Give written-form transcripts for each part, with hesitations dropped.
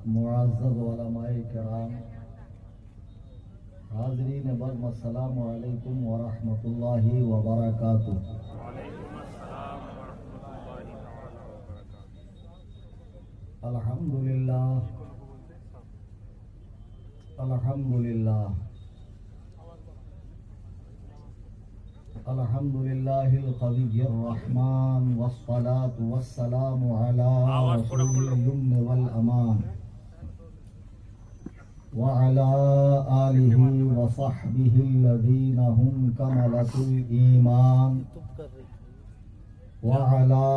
معزز علماء کرام، حاضرین برم، السلام علیکم ورحمۃ اللہ وبرکاتہ۔ وعلیکم السلام ورحمۃ اللہ تعالی وبرکاتہ۔ الحمدللہ الحمدللہ الحمدللہ القوی الرحمن والصلاة والسلام علی رسول اليمن والامان وعلى آلہ وصحبہ الذین هم کملة الایمان وعلى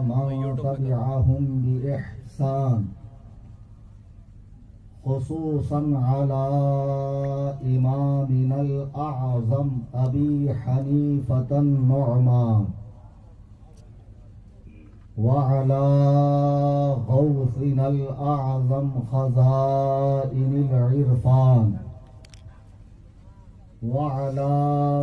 من تبعهم بإحسان، خصوصا على إمامنا الأعظم أبي حنيفة النعمان، وعلى غوثنا الأعظم خزائن العرفان، وعلى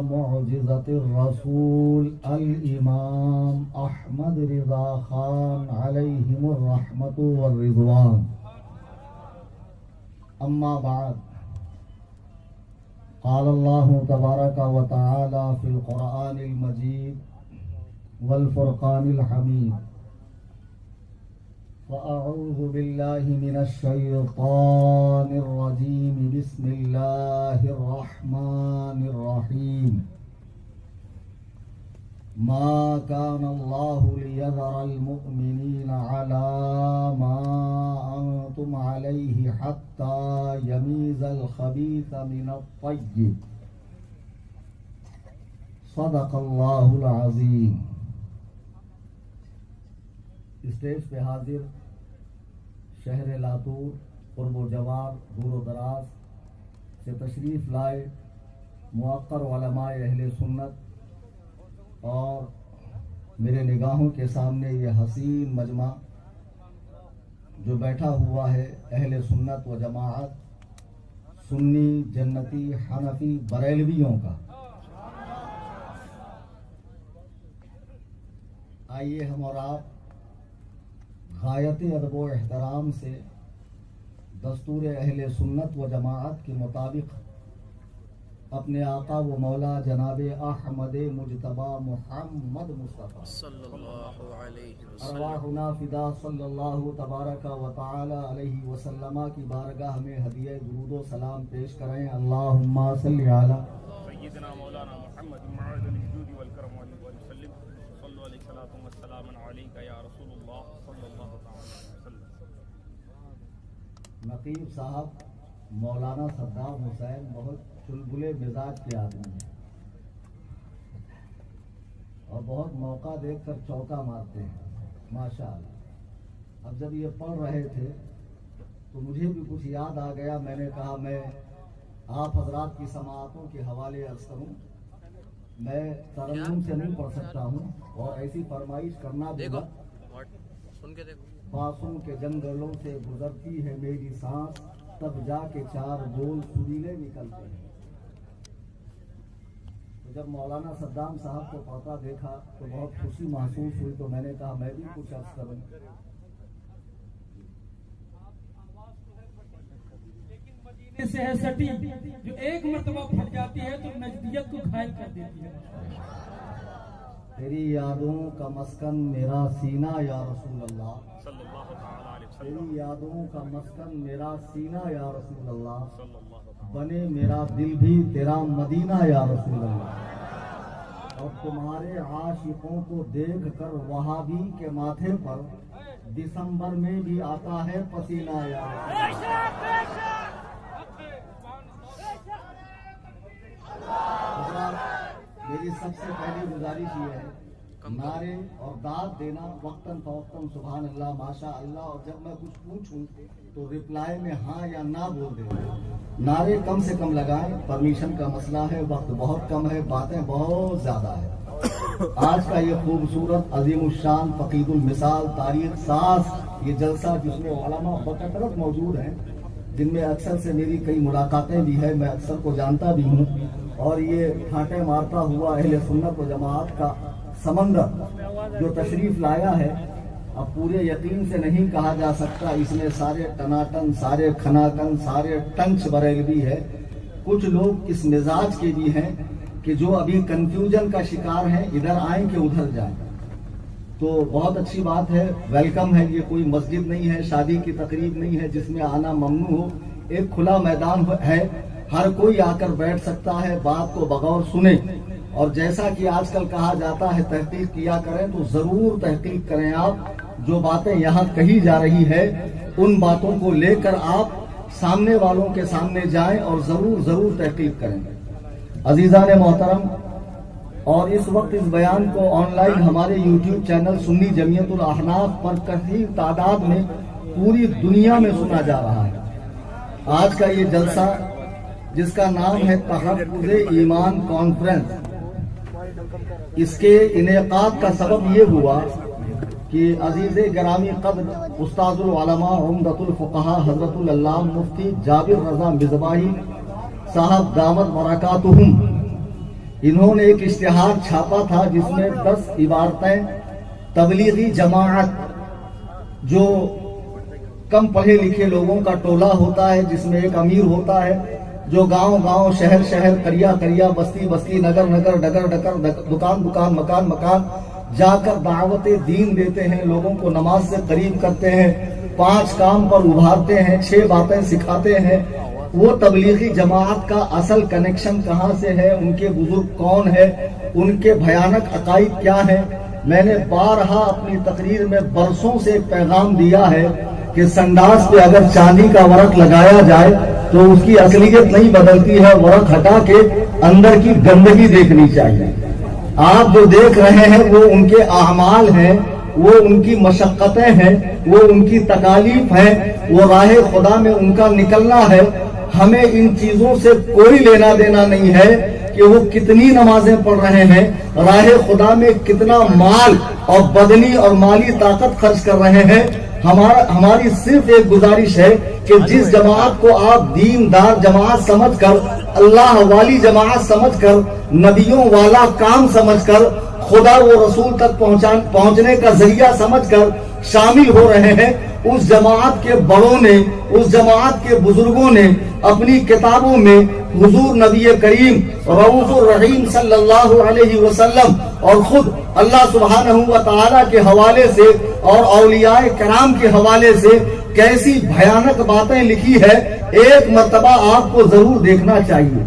معجزة الرسول الإمام أحمد رضا خان عليهم الرحمة والرضوان. أما بعد، قال الله تبارك وتعالى في القرآن المجيد والفرقان الحميد: فأعوذ بالله من الشيطان الرجيم، بسم الله الرحمن الرحيم. ما كان الله ليذر المؤمنين على ما أنتم عليه حتى يميز الخبيث من الطيب. صدق الله العظيم. اسٹیج پہ حاضر شہر لاتور، قرب و جوار، دور و دراز سے تشریف لائے موقر علماء اہل سنت اور میرے نگاہوں کے سامنے یہ حسین مجمع جو بیٹھا ہوا ہے اہل سنت و جماعت، سنی، جنتی، حنفی، بریلویوں کا، آئیے ہم اور آپ غایت ادب و احترام سے دستور اہل سنت و جماعت کے مطابق اپنے آقا و مولا جناب احمد مجتبی محمد مصطفیٰ صلی اللہ علیہ وسلم، ارواحنا فدا صلی اللہ تبارک و تعالی علیہ وسلم کی بارگاہ میں ہدیہ درود و سلام پیش کریں۔ اللہم صلی علی سیدنا مولانا محمد معاذ الجود والکرم علیہ وسلم، صلو علیہ الصلاۃ والسلام علیک یا رسول اللہ صلی اللہ تعالی وسلم۔ نقیب صاحب مولانا صدام حسین بہت چلبلے مزاج کے آدمی ہیں اور بہت موقع دیکھ کر چوکا مارتے ہیں، ماشاءاللہ۔ اب جب یہ پڑھ رہے تھے تو مجھے بھی کچھ یاد آ گیا، میں نے کہا میں آپ حضرات کی سماعتوں کے حوالے عرض کروں۔ میں ترنم سے نہیں پڑھ سکتا ہوں اور ایسی فرمائش کرنا بھی پاسوں کے جنگلوں سے گزرتی ہے میری سانس، تب جا کے چار بول سریلے نکلتے ہیں۔ تو جب مولانا صدام صاحب کو پڑھتا دیکھا تو بہت خوشی محسوس ہوئی، تو میں نے کہا میں بھی کچھ عرض کروں۔ سے ہے سٹی جو ایک مرتبہ پھٹ جاتی ہے تو نجدیت کو گھائل کر دیتی ہے۔ تیری یادوں کا مسکن میرا سینہ یا رسول اللہ، صلی اللہ تعالی علیہ وسلم، تیری یادوں کا مسکن میرا سینہ یا رسول اللہ، صلی اللہ تعالی، بنے میرا دل بھی تیرا مدینہ یا رسول اللہ۔ اور تمہارے عاشقوں کو دیکھ کر وہابی کے ماتھے پر دسمبر میں بھی آتا ہے پسینہ یا رسول اللہ۔ میری سب سے پہلی گزارش یہ ہے، نعرے اور داد دینا وقتاً فوقتاً سبحان اللہ ماشاء اللہ، اور جب میں کچھ پوچھوں تو ریپلائی میں ہاں یا نہ بول دیں۔ نعرے کم سے کم لگائیں، پرمیشن کا مسئلہ ہے، وقت بہت کم ہے، باتیں بہت زیادہ ہے۔ آج کا یہ خوبصورت عظیم الشان فقید المثال تاریخ ساز یہ جلسہ جس میں علماء بکثرت موجود ہیں، جن میں اکثر سے میری کئی ملاقاتیں بھی ہیں، میں اکثر کو جانتا بھی ہوں، اور یہ پھانٹے مارتا ہوا اہل سنت و جماعت کا سمندر جو تشریف لایا ہے، اب پورے یقین سے نہیں کہا جا سکتا اس میں سارے ٹناٹن، سارے کھناکن، سارے ٹنچ بریلوی ہے. کچھ لوگ اس مزاج کے بھی ہیں کہ جو ابھی کنفیوژن کا شکار ہیں، ادھر آئیں کہ ادھر جائیں. تو بہت اچھی بات ہے، ویلکم ہے. یہ کوئی مسجد نہیں ہے، شادی کی تقریب نہیں ہے جس میں آنا ممنوع ہو. ایک کھلا میدان ہے، ہر کوئی آ کر بیٹھ سکتا ہے، بات کو بغور سنے. اور جیسا کہ آج کل کہا جاتا ہے تحقیق کیا کریں، تو ضرور تحقیق کریں. آپ جو باتیں یہاں کہی جا رہی ہے ان باتوں کو لے کر آپ سامنے والوں کے سامنے جائیں اور ضرور تحقیق کریں. عزیزان محترم، اور اس وقت اس بیان کو آن لائن ہمارے یوٹیوب چینل سنی جمعیت الاحناف پر کثیر تعداد میں پوری دنیا میں سنا جا رہا ہے. آج کا یہ جلسہ جس کا نام ہے تحفظ ایمان کانفرنس، اس کے انعقاد کا سبب یہ ہوا کہ عزیز گرامی قدر استاد العلماء عمدۃ الفقہاء حضرت العلامہ مفتی جابر رضا مصباحی صاحب دامت برکاتہم، انہوں نے ایک اشتہار چھاپا تھا جس میں 10 عبارتیں تبلیغی جماعت، جو کم پڑھے لکھے لوگوں کا ٹولہ ہوتا ہے، جس میں ایک امیر ہوتا ہے جو گاؤں شہر قریہ بستی نگر ڈگر دکان مکان جا کر دعوت دین دیتے ہیں، لوگوں کو نماز سے قریب کرتے ہیں، 5 کام پر ابھارتے ہیں، 6 باتیں سکھاتے ہیں. وہ تبلیغی جماعت کا اصل کنیکشن کہاں سے ہے، ان کے بزرگ کون ہے، ان کے بھیانک عقائد کیا ہیں. میں نے بارہا اپنی تقریر میں برسوں سے ایک پیغام دیا ہے کہ سنڈاس پہ اگر چاندی کا ورق لگایا جائے تو اس کی اصلیت نہیں بدلتی ہے، ورق ہٹا کے اندر کی گندگی دیکھنی چاہیے. آپ جو دیکھ رہے ہیں وہ ان کے اعمال ہیں، وہ ان کی مشقتیں ہیں، وہ ان کی تکالیف ہیں، وہ راہ خدا میں ان کا نکلنا ہے. ہمیں ان چیزوں سے کوئی لینا دینا نہیں ہے کہ وہ کتنی نمازیں پڑھ رہے ہیں، راہ خدا میں کتنا مال اور بدنی اور مالی طاقت خرچ کر رہے ہیں. ہماری صرف ایک گزارش ہے کہ جس جماعت کو آپ دیندار جماعت سمجھ کر، اللہ والی جماعت سمجھ کر، نبیوں والا کام سمجھ کر، خدا و رسول تک پہنچنے کا ذریعہ سمجھ کر شامل ہو رہے ہیں، اس جماعت کے بڑوں نے، اس جماعت کے بزرگوں نے اپنی کتابوں میں حضور نبی کریم رؤوف الرحیم صلی اللہ علیہ وسلم اور خود اللہ سبحانہ و تعالی کے حوالے سے اور اولیاء کرام کے حوالے سے کیسی بھیانک باتیں لکھی ہے، ایک مرتبہ آپ کو ضرور دیکھنا چاہیے.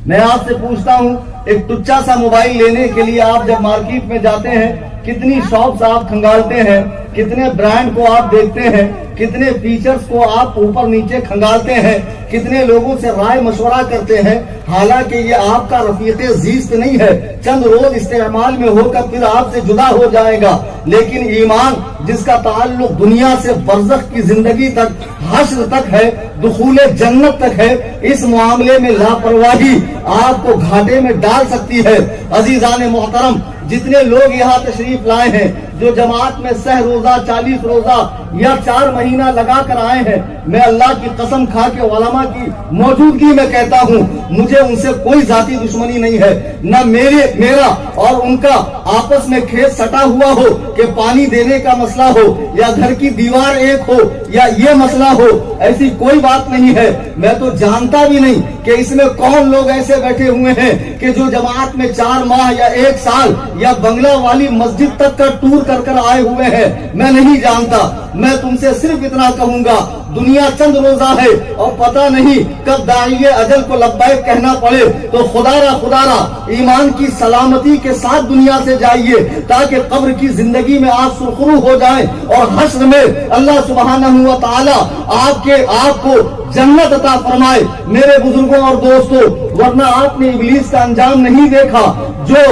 میں آپ سے پوچھتا ہوں، ایک ٹچا سا موبائل لینے کے لیے آپ جب مارکیٹ میں جاتے ہیں، کتنی شاپس آپ کھنگالتے ہیں، کتنے برانڈ کو آپ دیکھتے ہیں، کتنے فیچرز کو آپ اوپر نیچے کھنگالتے ہیں، کتنے لوگوں سے رائے مشورہ کرتے ہیں. حالانکہ یہ آپ کا رفیق زیست نہیں ہے، چند روز استعمال میں ہو کر پھر آپ سے جدا ہو جائے گا. لیکن ایمان جس کا تعلق دنیا سے برزخ کی زندگی تک، حشر تک ہے، دخول جنت تک ہے، اس معاملے میں لاپرواہی آپ کو گھاٹے میں ڈال سکتی ہے. عزیزان محترم، جتنے لوگ یہاں تشریف لائے ہیں، جو جماعت میں 100 روزہ 40 روزہ یا 4 مہینہ لگا کر آئے ہیں، میں اللہ کی قسم کھا کے علماء کی موجودگی میں کہتا ہوں، مجھے ان سے کوئی ذاتی دشمنی نہیں ہے، نہ میرا اور ان کا آپس میں کھیت سٹا ہوا ہو کہ پانی دینے کا مسئلہ ہو یا گھر کی دیوار ایک ہو یا یہ مسئلہ ہو، ایسی کوئی بات نہیں ہے. میں تو جانتا بھی نہیں کہ اس میں کون لوگ ایسے بیٹھے ہوئے ہیں کہ جو جماعت میں 4 ماہ یا 1 سال یا بنگلہ والی مسجد تک کا ٹور کر آئے ہوئے ہیں. میں نہیں جانتا. میں تم سے صرف اتنا کہوں گا، دنیا چند روزہ ہے اور پتہ نہیں کب داعی اجل کو لبیک کہنا پڑے، تو خدا را ایمان کی سلامتی کے ساتھ دنیا سے جائیے تاکہ قبر کی زندگی میں آپ سرخرو ہو جائیں اور حشر میں اللہ سبحانہ و تعالی آپ کو جنت عطا فرمائے. میرے بزرگوں اور دوستوں، ورنہ آپ نے ابلیس کا انجام نہیں دیکھا جو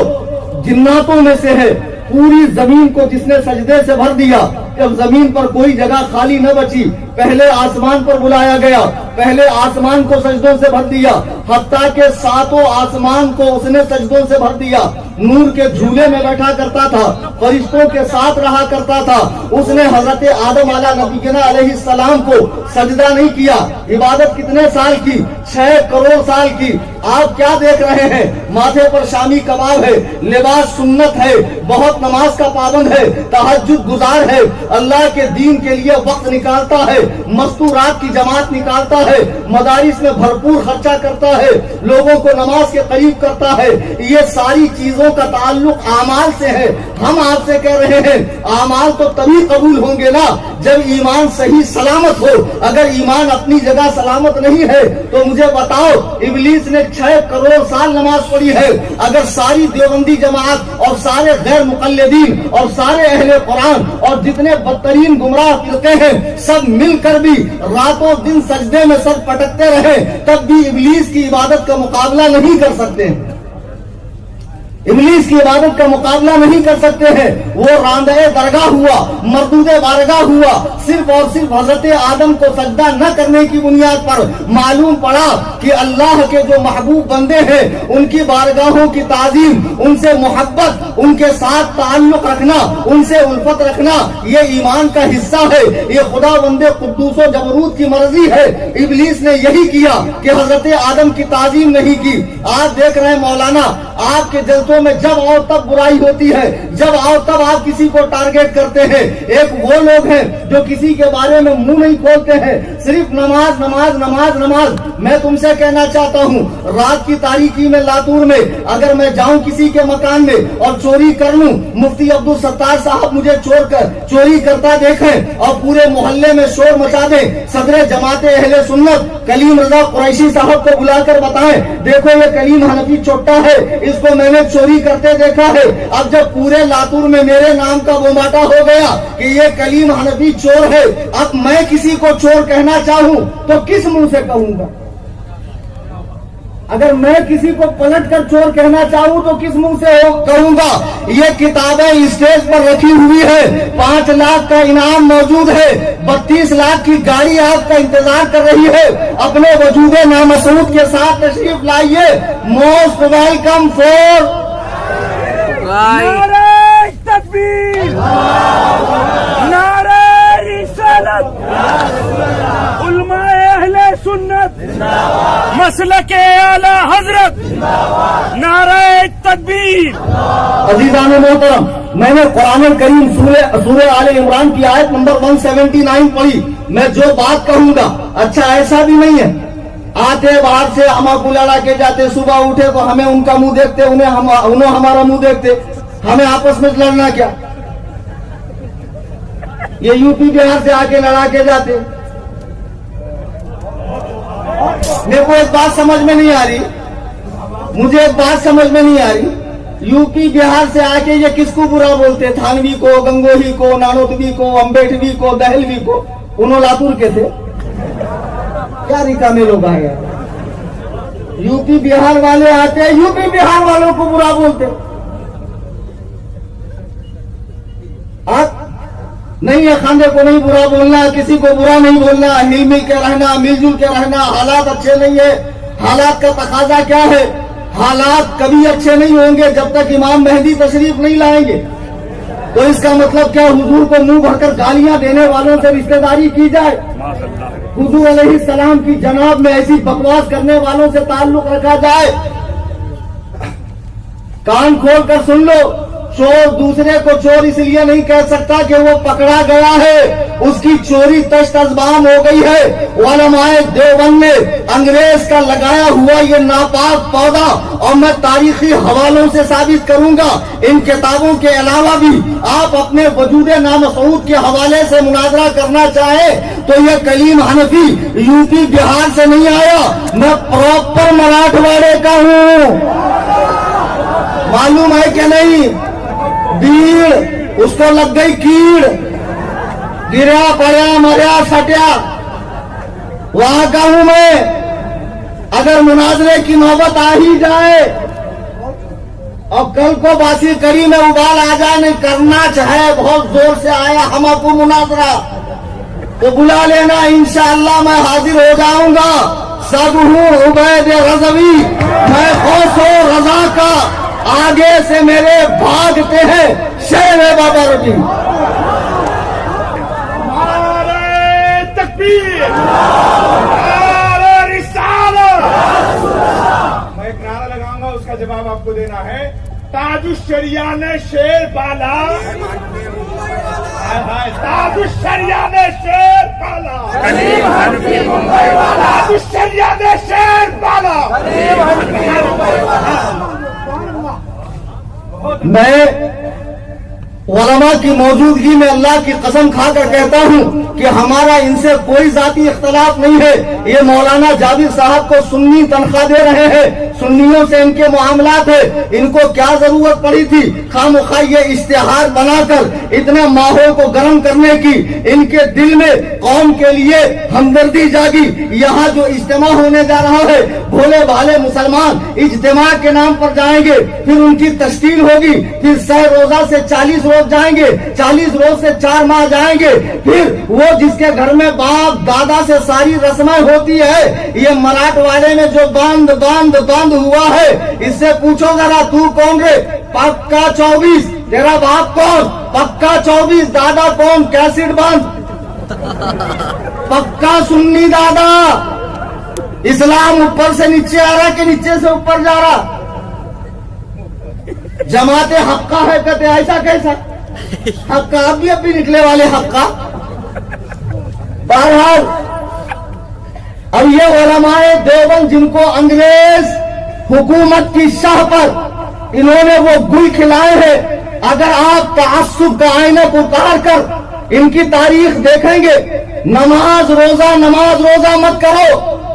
جناتوں میں سے ہے، پوری زمین کو جس نے سجدے سے بھر دیا. جب زمین پر کوئی جگہ خالی نہ بچی پہلے آسمان پر بلایا گیا, پہلے آسمان کو سجدوں سے بھر دیا, حتیٰ کہ ساتوں آسمان کو اس نے سجدوں سے بھر دیا. نور کے جھولے میں بیٹھا کرتا تھا, فرشتوں کے ساتھ رہا کرتا تھا. اس نے حضرت آدم نبینا علیہ السلام کو سجدہ نہیں کیا. عبادت کتنے سال کی؟ 6 کروڑ سال کی. آپ کیا دیکھ رہے ہیں؟ ماتھے پر شامی کباب ہے, لباس سنت ہے, بہت نماز کا پابند ہے, تہجد گزار ہے, اللہ کے دین کے لیے وقت نکالتا ہے, مستورات کی جماعت نکالتا ہے, مدارس میں بھرپور خرچہ کرتا ہے, لوگوں کو نماز کے قریب کرتا ہے. یہ ساری چیزوں کا تعلق اعمال سے ہے. ہم آپ سے کہہ رہے ہیں اعمال تو تبھی قبول ہوں گے نا جب ایمان صحیح سلامت ہو. اگر ایمان اپنی جگہ سلامت نہیں ہے تو مجھے بتاؤ, ابلیس نے 6 کروڑ سال نماز پڑھی ہے. اگر ساری دیوبندی جماعت اور سارے غیر مقلدین اور سارے اہل قرآن اور جتنے بدترین گمراہ فرقے ہیں سب مل کر بھی راتوں دن سجدے میں سر پٹکتے رہے تب بھی ابلیس کی عبادت کا مقابلہ نہیں کر سکتے. ابلیس کی عبادت کا مقابلہ نہیں کر سکتے ہیں. وہ راندہ درگاہ ہوا, مردود بارگاہ ہوا, صرف اور صرف حضرت آدم کو سجدہ نہ کرنے کی بنیاد پر معلوم پڑا کہ اللہ کے جو محبوب بندے ہیں ان کی بارگاہوں کی تعظیم, ان سے محبت, ان کے ساتھ تعلق رکھنا, ان سے الفت رکھنا یہ ایمان کا حصہ ہے. یہ خدا بندے قدوس و جبروت کی مرضی ہے. ابلیس نے یہی کیا کہ حضرت آدم کی تعظیم نہیں کی. آپ دیکھ رہے ہیں مولانا, آپ کے جلسوں میں جب آؤ تب برائی ہوتی ہے, جب آؤ تب آپ کسی کو ٹارگیٹ کرتے ہیں. ایک وہ لوگ ہیں جو کسی کے بارے میں منہ نہیں کھولتے ہیں, صرف نماز نماز نماز نماز. میں تم سے کہنا چاہتا ہوں رات کی تاریکی میں لاتور میں اگر میں جاؤں کسی کے مکان میں اور چوری کر لوں, مفتی عبدالستار صاحب مجھے چوری کرتا دیکھیں اور پورے محلے میں شور مچا دیں, صدر جماعت اہل سنت کلیم رضا قریشی صاحب کو بلا کر بتائیں دیکھو یہ کلیم حنفی چوٹا ہے, اس کو میں نے چوری کرتے دیکھا ہے. اب جب پورے لاتور میں میرے نام کا بوماٹا ہو گیا کہ یہ کلیم حنفی چور ہے, اب میں کسی کو چور کہنا چاہوں تو کس منہ سے کہوں گا؟ اگر میں کسی کو پلٹ کر چور کہنا چاہوں تو کس منہ سے کہوں گا؟ یہ کتابیں اسٹیج پر رکھی ہوئی ہے, 5 لاکھ کا انعام موجود ہے, 32 لاکھ کی گاڑی آپ کا انتظار کر رہی ہے. اپنے وجود نامسعود کے ساتھ تشریف لائیے. موسٹ ویلکم فور نعرہ تکبیر, نعرہ رسالت, علماء اہل سنت, مسلک اعلی حضرت, نعرہ تکبیر. عزیزان محترم, میں نے قرآن کریم سورہ آل عمران کی آیت نمبر 179 پڑھی. میں جو بات کہوں گا, اچھا ایسا بھی نہیں ہے آتے باہر سے ہم کو لڑا کے جاتے, صبح اٹھے تو ہمیں ان کا منہ دیکھتے, انہیں ہمارا منہ دیکھتے, ہمیں آپس میں لڑنا کیا؟ یہ یو پی بہار سے آ کے لڑا کے جاتے. میرے کو ایک بات سمجھ میں نہیں آ رہی, مجھے ایک بات سمجھ میں نہیں آ رہی, یو پی بہار سے آ کے یہ کس کو برا بولتے؟ تھانوی کو, گنگوہی کو, نانوتوی کو, امبیڈوی کو, دہلوی کو. انہوں لاتور کے تھے. کیا نکامے لوگ آئے ہیں؟ یو پی بہار والے آتے ہیں, یو پی بہار والوں کو برا بولتے. آپ نہیں ہے خاندے کو نہیں برا بولنا, کسی کو برا نہیں بولنا, مل مل کے رہنا, مل جل کے رہنا. حالات اچھے نہیں ہے. حالات کا تقاضا کیا ہے؟ حالات کبھی اچھے نہیں ہوں گے جب تک امام مہدی تشریف نہیں لائیں گے. تو اس کا مطلب کیا حضور کو منہ بھر کر گالیاں دینے والوں سے رشتہ داری کی جائے؟ حضور علیہ السلام کی جناب میں ایسی بکواس کرنے والوں سے تعلق رکھا جائے؟ کان کھول کر سن لو, چور دوسرے کو چور اس لیے نہیں کہہ سکتا کہ وہ پکڑا گیا ہے, اس کی چوری تشت ازبان ہو گئی ہے. علماء دیوبند نے انگریز کا لگایا ہوا یہ ناپاک پودا, اور میں تاریخی حوالوں سے ثابت کروں گا. ان کتابوں کے علاوہ بھی آپ اپنے وجود نامسعود کے حوالے سے مناظرہ کرنا چاہیں تو یہ کلیم حنفی یو پی بہار سے نہیں آیا, میں پراپر مراٹھواڑے کا ہوں. معلوم ہے کہ نہیں؟ بھیڑ اس کو لگ گئی کیڑ, گرا پڑیا مریا سٹیا, وہاں کا ہوں میں. اگر مناظرے کی نوبت آ ہی جائے اور کل کو باسی کری میں ابال آ جائے نہیں کرنا چاہے بہت زور سے آیا ہم کو مناظرہ تو بلا لینا انشاءاللہ میں حاضر ہو جاؤں گا. سب ہوں عبید رضوی میں خوش و رضا کا آگے سے میرے بھاگتے ہیں شیر بابر بھی. نعرہ تکبیر، نعرہ رسالت. میں ایک نعرہ لگاؤں گا، اس کا جواب آپ کو دینا ہے. تاج الشریعہ نے شیر پالا، تاج الشریعہ نے شیر پالا، تاج الشریعہ نے شیر پالا. میں علماء کی موجودگی میں اللہ کی قسم کھا کر کہتا ہوں کہ ہمارا ان سے کوئی ذاتی اختلاف نہیں ہے. یہ مولانا جابر صاحب کو سنی تنخواہ دے رہے ہیں، سنیوں سے ان کے معاملات ہے. ان کو کیا ضرورت پڑی تھی خام خواہ یہ اشتہار بنا کر اتنے ماحول کو گرم کرنے کی؟ ان کے دل میں قوم کے لیے ہمدردی جاگی. یہاں جو اجتماع ہونے جا رہا ہے بھولے بھالے مسلمان اجتماع کے نام پر جائیں گے، پھر ان کی تشکیل ہوگی، پھر 100 روزہ سے 40 روز جائیں گے، 40 روز سے 4 ماہ جائیں گے. پھر وہ جس کے گھر میں باپ دادا سے ساری رسمیں ہوتی ہے، یہ مراٹھ والے میں جو باندھ ہوا ہے، اس سے پوچھو ذرا تو کون رے؟ پکا 24. تیرا باپ کون؟ پکا 24. دادا کون؟ کیسٹ باندھ. پکا سنی دادا. اسلام اوپر سے نیچے آ رہا کہ نیچے سے اوپر جا رہا؟ جماعت حقہ ہے کہتے ایسا کیسا؟ حقہ آپ بھی اب بھی نکلے والے حقہ. بہرحال اب یہ علماء دیوبند جن کو انگریز حکومت کی شاہ پر انہوں نے وہ گل کھلائے ہیں، اگر آپ تعصب کا آئینہ کو اتار کر ان کی تاریخ دیکھیں گے، نماز روزہ مت کرو.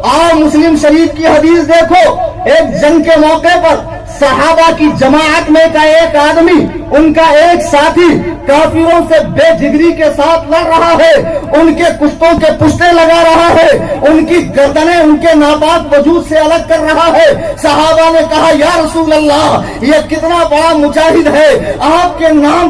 آؤ مسلم شریف کی حدیث دیکھو. ایک جنگ کے موقع پر صحابہ کی جماعت میں کا ایک آدمی، ان کا ایک ساتھی کافروں سے بے جگری کے ساتھ لڑ رہا ہے، ان کے کشتوں کے پشتے لگا رہا ہے، ان کی گردنیں ان کے ناپاک وجود سے الگ کر رہا ہے. صحابہ نے کہا یا رسول اللہ یہ کتنا بڑا مجاہد ہے، آپ کے نام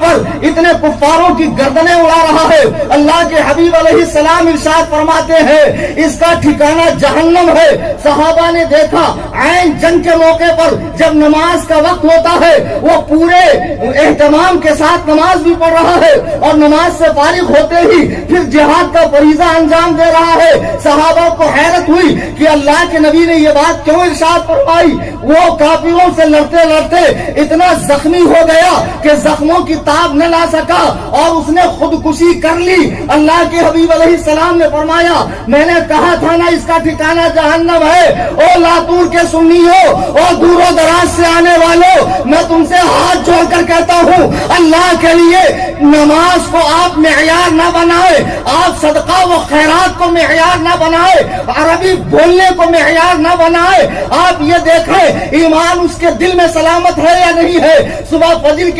پر اتنے کفاروں کی گردنیں اڑا رہا ہے. اللہ کے حبیب علیہ السلام ارشاد فرماتے ہیں اس کا ٹھکانہ جہنم ہے. صحابہ نے دیکھا عین جنگ کے موقع پر جب نماز کا وقت ہوتا ہے وہ پورے اہتمام کے ساتھ نماز بھی پڑھ رہا ہے، اور نماز سے فارغ ہوتے ہی پھر جہاد کا فریضہ انجام دے رہا ہے. صحابہ کو حیرت ہوئی کہ اللہ کے نبی نے یہ بات کیوں ارشاد فرمائی. وہ کافروں سے لڑتے لڑتے اتنا زخمی ہو گیا کہ زخموں کی تاب نہ لا سکا اور اس نے خودکشی کر لی. اللہ کے حبیب علیہ السلام نے فرمایا میں نے کہا تھا نا اس کا ٹھکانہ جہنم ہے. او لاتور کے سنیوں اور دور و دراز سے آنے والوں، میں تم سے ہاتھ جوڑ کر کہتا ہوں اللہ کے لیے نماز کو آپ معیار نہ بنائے، آپ صدقہ و خیرات کو معیار نہ بنائے، عربی بولنے کو معیار نہ بنائے. آپ یہ دیکھیں ایمان اس کے دل میں سلامت ہے یا نہیں ہے. صبح فجر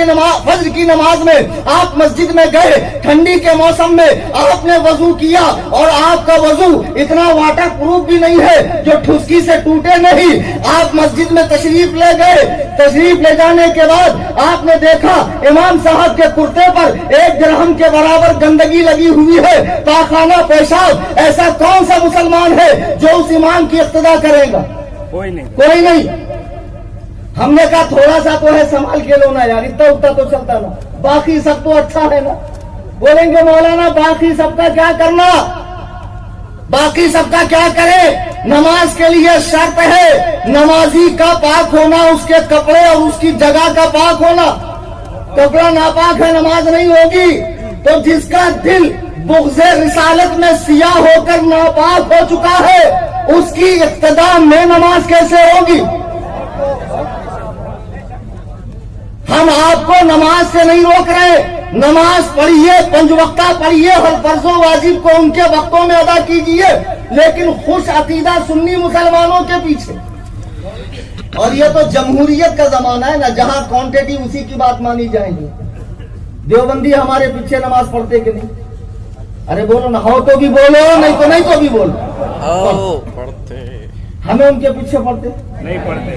کی نماز میں آپ مسجد میں گئے، ٹھنڈی کے موسم میں آپ نے وضو کیا اور آپ کا وضو اتنا واٹر پروف بھی نہیں ہے جو ٹھسکی سے ٹوٹے نہیں. آپ مسجد میں تشریف لے گئے، تشریف لے جانے کے بعد آپ نے دیکھا امام صاحب کے کرتے پر 1 درہم کے برابر گندگی لگی ہوئی ہے، پاخانہ پیشاب. ایسا کون سا مسلمان ہے جو اس امام کی اقتدا کرے گا؟ کوئی نہیں. ہم نے کہا تھوڑا سا تو ہے سنبھال کے لو نا یار، اتنا اٹھتا تو چلتا نا، باقی سب تو اچھا ہے نا. بولیں گے مولانا باقی سب کا کیا کرنا؟ باقی سب کا کیا کرے؟ نماز کے لیے شرط ہے نمازی کا پاک ہونا، اس کے کپڑے اور اس کی جگہ کا پاک ہونا. کپڑا ناپاک ہے نماز نہیں ہوگی. تو جس کا دل بغض رسالت میں سیاہ ہو کر ناپاک ہو چکا ہے اس کی اقتدا میں نماز کیسے ہوگی؟ ہم آپ کو نماز سے نہیں روک رہے. نماز پڑھیے، 5 وقتہ پڑھیے، ہر فرض و واجب کو ان کے وقتوں میں ادا کیجیے، لیکن خوش عقیدہ سنی مسلمانوں کے پیچھے. اور یہ تو جمہوریت کا زمانہ ہے نا، جہاں کوانٹٹی اسی کی بات مانی جائے گی. دیوبندی ہمارے پیچھے نماز پڑھتے کہ نہیں؟ ارے بولو نا، ہو تو بھی بولو، نہیں تو بھی بولو. پڑھتے. ہمیں ان کے پیچھے پڑھتے نہیں پڑھتے.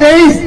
23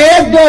1-2,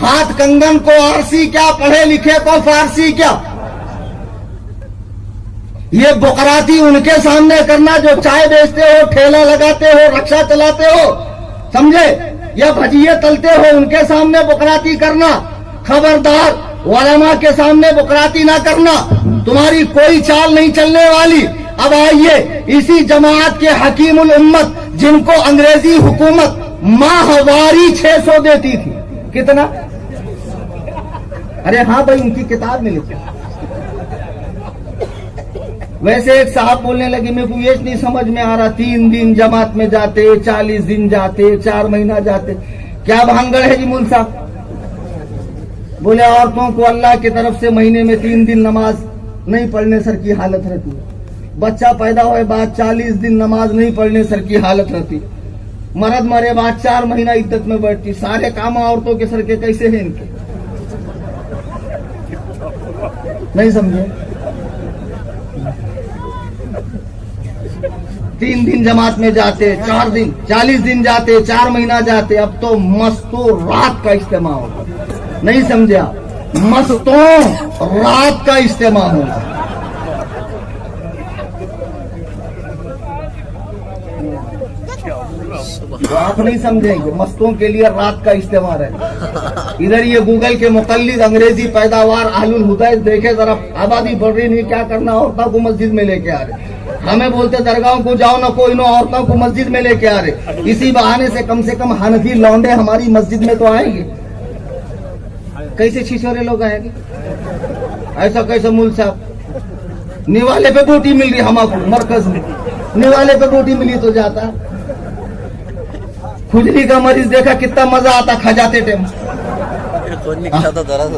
ہاتھ کنگن کو آرسی کیا، پڑھے لکھے کو فارسی کیا. یہ بقراتی ان کے سامنے کرنا جو چائے بیچتے ہو، ٹھیلا لگاتے ہو، رکشا چلاتے ہو، سمجھے، یا بھجیے تلتے ہو، ان کے سامنے بقراتی کرنا. خبردار، علماء کے سامنے بقراتی نہ کرنا، تمہاری کوئی چال نہیں چلنے والی. اب آئیے اسی جماعت کے حکیم الامت جن کو انگریزی حکومت ماہواری 600 دیتی تھی. کتنا؟ ارے ہاں بھائی، ان کی کتاب میں لکھا. ویسے ایک صاحب بولنے لگے میرے کو یہ نہیں سمجھ میں آ رہا، 3 دن جماعت میں جاتے، 40 دن جاتے، 4 مہینہ جاتے، کیا بھانگڑ ہے جی مول صاحب؟ بولے عورتوں کو اللہ کی طرف سے مہینے میں 3 دن نماز نہیں پڑھنے سر کی حالت رہتی ہے. بچہ پیدا ہوئے بعد 40 دن نماز نہیں پڑھنے سر کی حالت رہتی. مرد مرے بعد 4 مہینہ عدت میں بیٹھتی. سارے کام عورتوں کے سر کے کیسے ہیں ان کے؟ نہیں سمجھے؟ 3 دن جماعت میں جاتے، 4 دن، 40 دن جاتے، 4 مہینہ جاتے. اب تو مستوں رات کا اجتماع ہوگا. نہیں سمجھے آپ؟ مستوں رات کا اجتماع ہوگا. آپ نہیں سمجھیں گے، مستوں کے لیے رات کا اجتماع ہے. ادھر یہ گوگل کے مقلد انگریزی پیداوار اہل الہدایت دیکھے ذرا، آبادی بڑھ رہی نہیں، کیا کرنا، عورتوں کو مسجد میں لے کے آ رہے. ہمیں بولتے درگاہوں کو جاؤ نہ، کوئی نہ، عورتوں کو مسجد میں لے کے آ رہے. اسی بہانے سے کم حنفی لونڈے ہماری مسجد میں تو آئیں گے. کیسے چھچورے لوگ آئیں گے؟ ایسا کیسے مول صاحب؟ نیوالے پہ بوٹی مل رہی ہم کو مرکز میں، نیوالے پہ بوٹی ملی تو جاتا. کھجلی کا مریض دیکھا کتنا مزہ آتا کھجاتے ٹائم،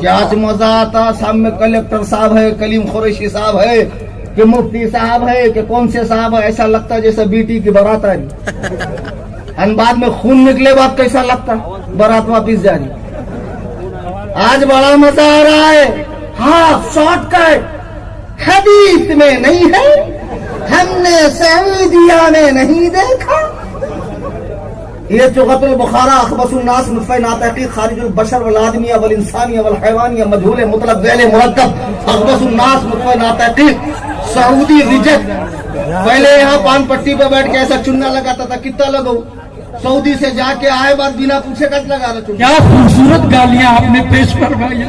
کیا مزہ آتا. سامنے کلیکٹر صاحب ہے، کلیم قریشی صاحب ہے، کہ مفتی صاحب ہے، کہ کون سے صاحب ہے، ایسا لگتا جیسے بیٹی کی بارات آ رہی. بعد میں خون نکلے بعد کیسا لگتا، بارات واپس جا رہی. آج بڑا مزہ آ رہا ہے. ہاں، شارٹ کٹ حدیث میں نہیں ہے، ہم نے سعودیہ میں نہیں دیکھا. یہ چغت البخارا اخبث الناس نطفہ ناتحقیق خارج البشر والآدمیہ والانسانیہ والحیوانیہ مجہول مطلق ذیل مرکب اخبث الناس نطفہ ناتحقیق سعودی ریجیکٹ. پہلے یہاں پان پٹی پہ بیٹھ کے ایسا چننا لگاتا تھا، کتنا لگو. سعودی سے جا کے آئے بعد بنا پوچھے کٹ لگا رہا. کیا خوبصورت گالیاں آپ نے پیش کروائی.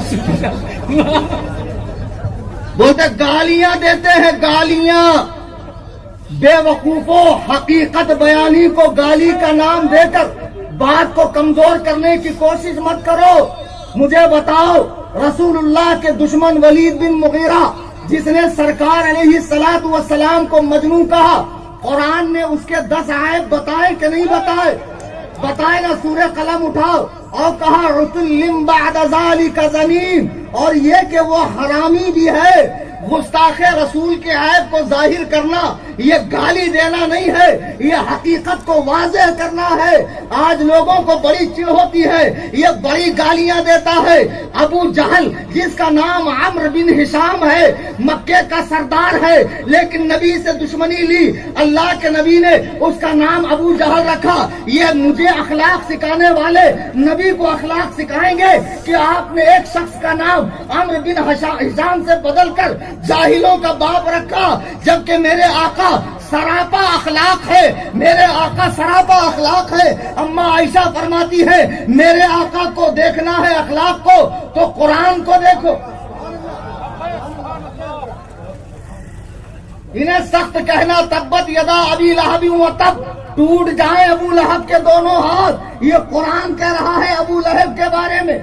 بولتے گالیاں دیتے ہیں، گالیاں. بے وقوفوں، حقیقت بیانی کو گالی کا نام دے کر بات کو کمزور کرنے کی کوشش مت کرو. مجھے بتاؤ، رسول اللہ کے دشمن ولید بن مغیرہ جس نے سرکار علیہ الصلوۃ والسلام کو مجنون کہا، قرآن نے اس کے 10 عیب بتائے کہ نہیں بتائے؟ بتائے نا. سورہ قلم اٹھاؤ اور کہا عتل بعد ذالک زنیم، اور یہ کہ وہ حرامی بھی ہے. گستاخ رسول کے عیب کو ظاہر کرنا یہ گالی دینا نہیں ہے، یہ حقیقت کو واضح کرنا ہے. آج لوگوں کو بڑی چڑ ہوتی ہے، یہ بڑی گالیاں دیتا ہے. ابو جہل جس کا نام عمرو بن ہشام ہے، مکے کا سردار ہے، لیکن نبی سے دشمنی لی، اللہ کے نبی نے اس کا نام ابو جہل رکھا. یہ مجھے اخلاق سکھانے والے نبی کو اخلاق سکھائیں گے کہ آپ نے ایک شخص کا نام عمرو بن ہشام سے بدل کر جاہلوں کا باپ رکھا، جبکہ میرے آقا سراپا اخلاق ہے، میرے آقا سراپا اخلاق ہے. اما عائشہ فرماتی ہے میرے آقا کو دیکھنا ہے اخلاق کو تو قرآن کو دیکھو. انہیں سخت کہنا تبت یدا ابی لہب و تب، ٹوٹ جائیں ابو لہب کے دونوں ہاتھ. یہ قرآن کہہ رہا ہے ابو لہب کے بارے میں،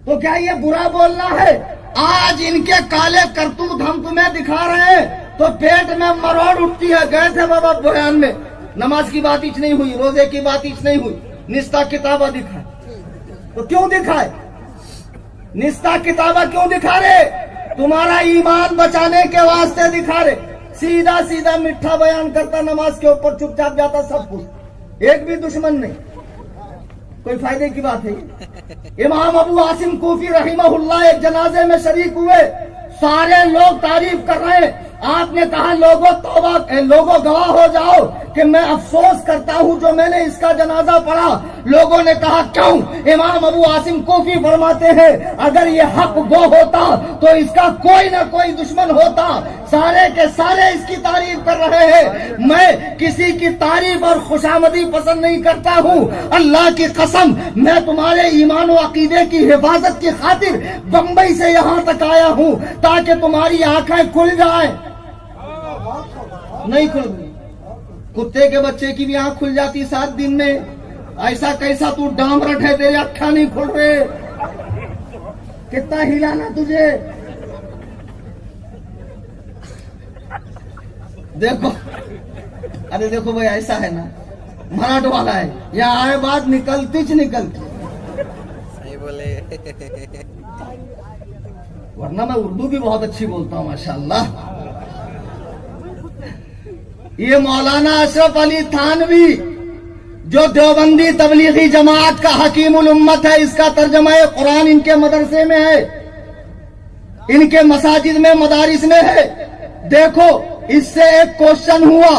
تو کیا یہ برا بولنا ہے؟ آج ان کے کالے کرتوت ہم تمہیں دکھا رہے ہیں تو پیٹ میں مروڑ اٹھتی ہے. گئے تھے بابا بیان میں، نماز کی بات ہیچ نہیں ہوئی، روزے کی بات ہیچ نہیں ہوئی، نستا کتابہ دکھائے. تو کیوں دکھائے؟ نستا کتابہ کیوں دکھا رہے؟ تمہارا ایمان بچانے کے واسطے دکھا رہے. سیدھا سیدھا میٹھا بیان کرتا، نماز کے اوپر چپ چاپ جاتا، سب کچھ، ایک بھی دشمن نہیں. کوئی فائدے کی بات ہے؟ امام ابو عاصم کوفی رحمہ اللہ ایک جنازے میں شریک ہوئے، سارے لوگ تعریف کر رہے ہیں، آپ نے کہا لوگوں توبہ، لوگوں گواہ ہو جاؤ کہ میں افسوس کرتا ہوں جو میں نے اس کا جنازہ پڑھا۔ لوگوں نے کہا کیوں؟ امام ابو عاصم کوفی فرماتے ہیں اگر یہ حق گو ہوتا تو اس کا کوئی نہ کوئی دشمن ہوتا، سارے کے سارے اس کی تعریف کر رہے ہیں۔ میں کسی کی تعریف اور خوشامدی پسند نہیں کرتا ہوں، اللہ کی قسم میں تمہارے ایمان و عقیدے کی حفاظت کی خاطر بمبئی سے یہاں تک آیا ہوں تاکہ تمہاری آنکھیں کھل جائیں۔ نہیں کھل گئی، کتے کے بچے کی بھی آنکھ کھل جاتی 7 دن میں، ایسا کیسا تو ڈامرٹ ہے تیرے اکھا نہیں کھل رہے، کتنا ہلانا تجھے۔ دیکھو ارے دیکھو بھائی ایسا ہے نا، مراٹھ والا ہے، یہاں آئے بات نکلتی چ نکلتی، صحیح بولے۔ ورنہ میں اردو بھی بہت اچھی بولتا ہوں ماشاءاللہ۔ یہ مولانا اشرف علی تھانوی جو دیوبندی تبلیغی جماعت کا حکیم الامت ہے، اس کا ترجمہ قرآن ان کے مدرسے میں ہے، ان کے مساجد میں مدارس میں ہے۔ دیکھو اس سے ایک کوشچن ہوا،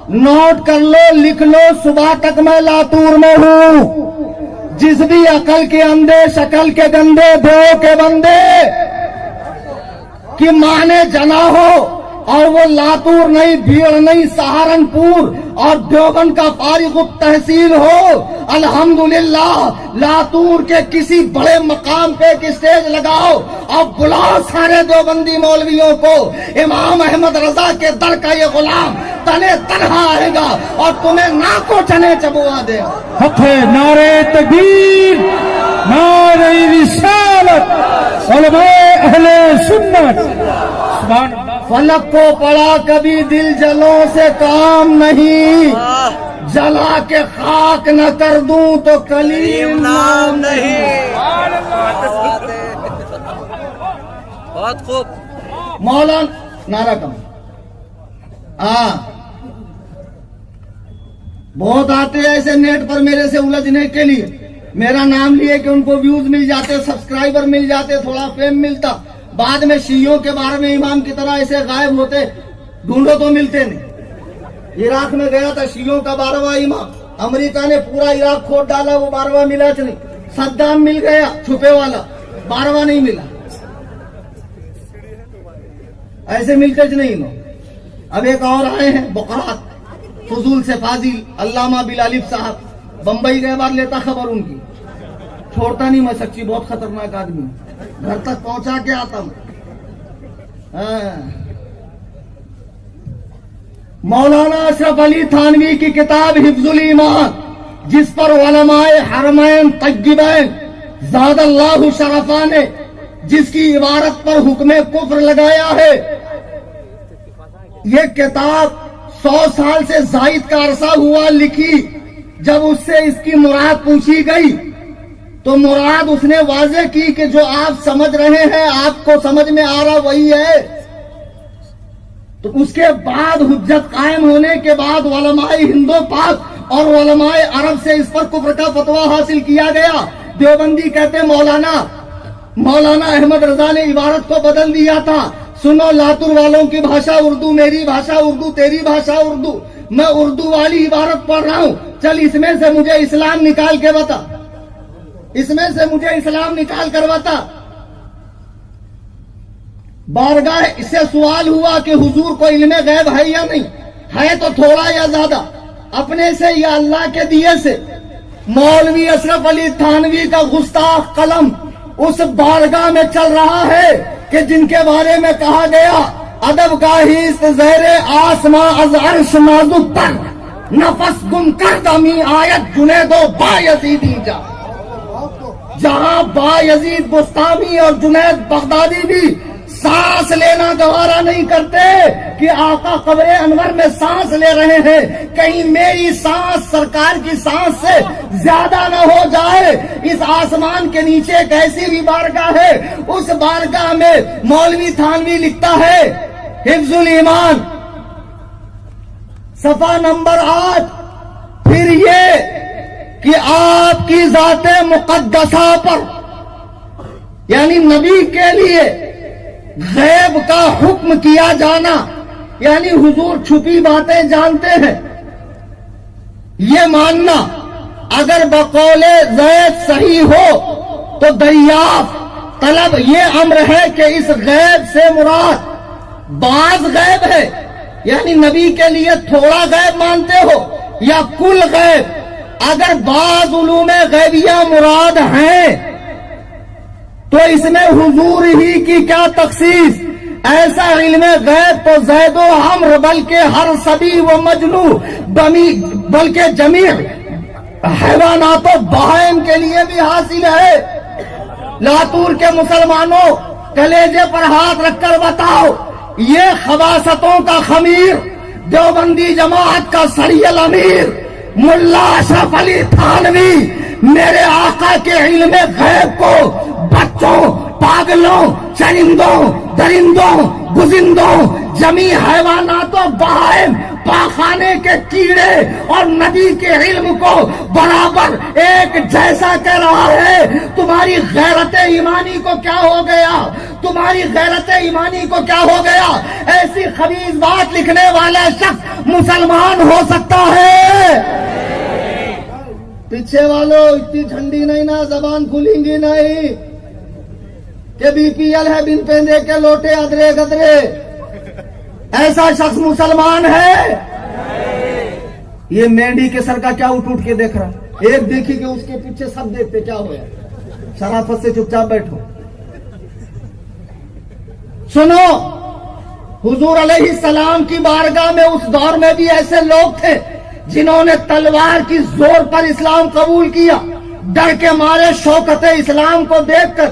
نوٹ کر لو، لکھ لو، صبح تک میں لاتور میں ہوں، جس بھی عقل کے اندھے شکل کے گندے دھو کے بندے کی ماں نے جنا ہو اور وہ لاتور نہیں، بھیڑ نہیں، سہارنپور اور دیوبند کا فارغ التحصیل ہو، الحمدللہ لاتور کے کسی بڑے مقام پہ ایک اسٹیج لگاؤ اور بلاؤ سارے دیوبندی مولویوں کو، امام احمد رضا کے در کا یہ غلام تنے تنہا آئے گا اور تمہیں ناکو چنے چبوا دے گا۔ حق ہے، نعرہ تکبیر، نعرہ رسالت، علماء اہل سنت، سبحان اللہ۔ فلک کو پڑا کبھی دل جلوں سے کام نہیں، جلا کے خاک نہ کر دوں تو کلیم نام نہیں۔ بہت خوب۔ مولانا نعرہ کم، ہاں بہت آتے ہیں ایسے نیٹ پر میرے سے الجھنے کے لیے، میرا نام لیے کہ ان کو ویوز مل جاتے، سبسکرائبر مل جاتے، تھوڑا فیم ملتا، بعد میں شیعوں کے بارے میں امام کی طرح ایسے غائب ہوتے، ڈھونڈو تو ملتے نہیں۔ عراق میں گیا تھا شیعوں کا 12واں امام، امریکہ نے پورا عراق کھود ڈالا، وہ 12واں ملا نہیں، صدام مل گیا چھپے والا، 12واں نہیں ملا، ایسے ملتے نہیں لوگ۔ اب ایک اور آئے ہیں بقرات فضول سے فاضل، علامہ بلالف صاحب، بمبئی گئے بار لیتا خبر ان کی، چھوڑتا نہیں میں سچی، بہت خطرناک آدمی، گھر تک پہنچا کے آتا ہوں۔ مولانا اشرف علی تھانوی کی کتاب حفظ الایمان، جس پر علماء حرمین طیبین زاد اللہ شرفا نے جس کی عبارت پر حکم کفر لگایا ہے، یہ کتاب 100 سال سے زائد کا عرصہ ہوا لکھی۔ جب اس سے اس کی مراد پوچھی گئی تو مراد اس نے واضح کی کہ جو آپ سمجھ رہے ہیں، آپ کو سمجھ میں آ رہا وہی ہے۔ تو اس کے بعد حجت قائم ہونے کے بعد علماء ہند و پاک اور علماء عرب سے اس پر کفر کا فتویٰ حاصل کیا گیا۔ دیوبندی کہتے مولانا احمد رضا نے عبارت کو بدل دیا تھا، سنو لاتور والوں کی بھاشا اردو، میری بھاشا اردو، تیری بھاشا اردو، میں اردو والی عبارت پڑھ رہا ہوں، چل اس میں سے مجھے اسلام نکال کے بتا، اس میں سے مجھے اسلام نکال کر بتا۔ بارگاہ اس سے سوال ہوا کہ حضور کو علم غیب ہے یا نہیں ہے، تو تھوڑا یا زیادہ، اپنے سے یا اللہ کے دیے سے؟ مولوی اشرف علی تھانوی کا گستاخ قلم اس بارگاہ میں چل رہا ہے کہ جن کے بارے میں کہا گیا ادب گاہیست زیر آسماں از عرش نازک تر، نفس گم کر دمی آیت جنید و بایزیدی جا۔ جہاں بایزید بستامی اور جنید بغدادی بھی سانس لینا گوارا نہیں کرتے کہ آقا قبر انور میں سانس لے رہے ہیں، کہیں میری سانس سرکار کی سانس سے زیادہ نہ ہو جائے۔ اس آسمان کے نیچے ایک ایسی بھی بارگاہ ہے، اس بارگاہ میں مولوی تھانوی لکھتا ہے حفظ الایمان صفحہ نمبر 8، پھر یہ کہ آپ کی ذات مقدسہ پر یعنی نبی کے لیے غیب کا حکم کیا جانا یعنی حضور چھپی باتیں جانتے ہیں، یہ ماننا اگر بقول زید صحیح ہو تو دریافت طلب یہ امر ہے کہ اس غیب سے مراد بعض غیب ہے، یعنی نبی کے لیے تھوڑا غیب مانتے ہو یا کل غیب؟ اگر بعض علوم غیبیہ مراد ہیں تو اس میں حضور ہی کی کیا تخصیص؟ ایسا علم غیب تو زید و عمر بلکہ ہر صبی و مجنو بلکہ جمیع حیوانات و بہائم کے لیے بھی حاصل ہے۔ لاتور کے مسلمانوں کلیجے پر ہاتھ رکھ کر بتاؤ، یہ خباثتوں کا خمیر دیوبندی جماعت کا سری الامیر ملا اشرف علی تھانوی میرے آقا کے علم غیب کو بچوں، پاگلوں، چرندوں، درندوں، گزندوں، جمیع حیوانات و بہائم، پاخانے کے کیڑے اور نبی کے علم کو برابر ایک جیسا کہہ رہا ہے۔ تمہاری غیرت ایمانی کو کیا ہو گیا؟ تمہاری غیرت ایمانی کو کیا ہو گیا؟ ایسی خبیث بات لکھنے والا شخص مسلمان ہو سکتا ہے؟ پیچھے والوں اتنی ٹھنڈی نہیں نا، زبان کھلیں گی نہیں کہ بی پی ایل ہے بن پیندے کے لوٹے ادرے گدرے۔ ایسا شخص مسلمان ہے؟ یہ مینڈی کے سر کا کیا اٹھ کے دیکھ رہا؟ ایک دیکھی کہ اس کے پیچھے سب دیکھتے، کیا ہوا؟ شرافت سے چپ چاپ بیٹھو۔ سنو، حضور علیہ السلام کی بارگاہ میں اس دور میں بھی ایسے لوگ تھے جنہوں نے تلوار کی زور پر اسلام قبول کیا، ڈر کے مارے شوکت اسلام کو دیکھ کر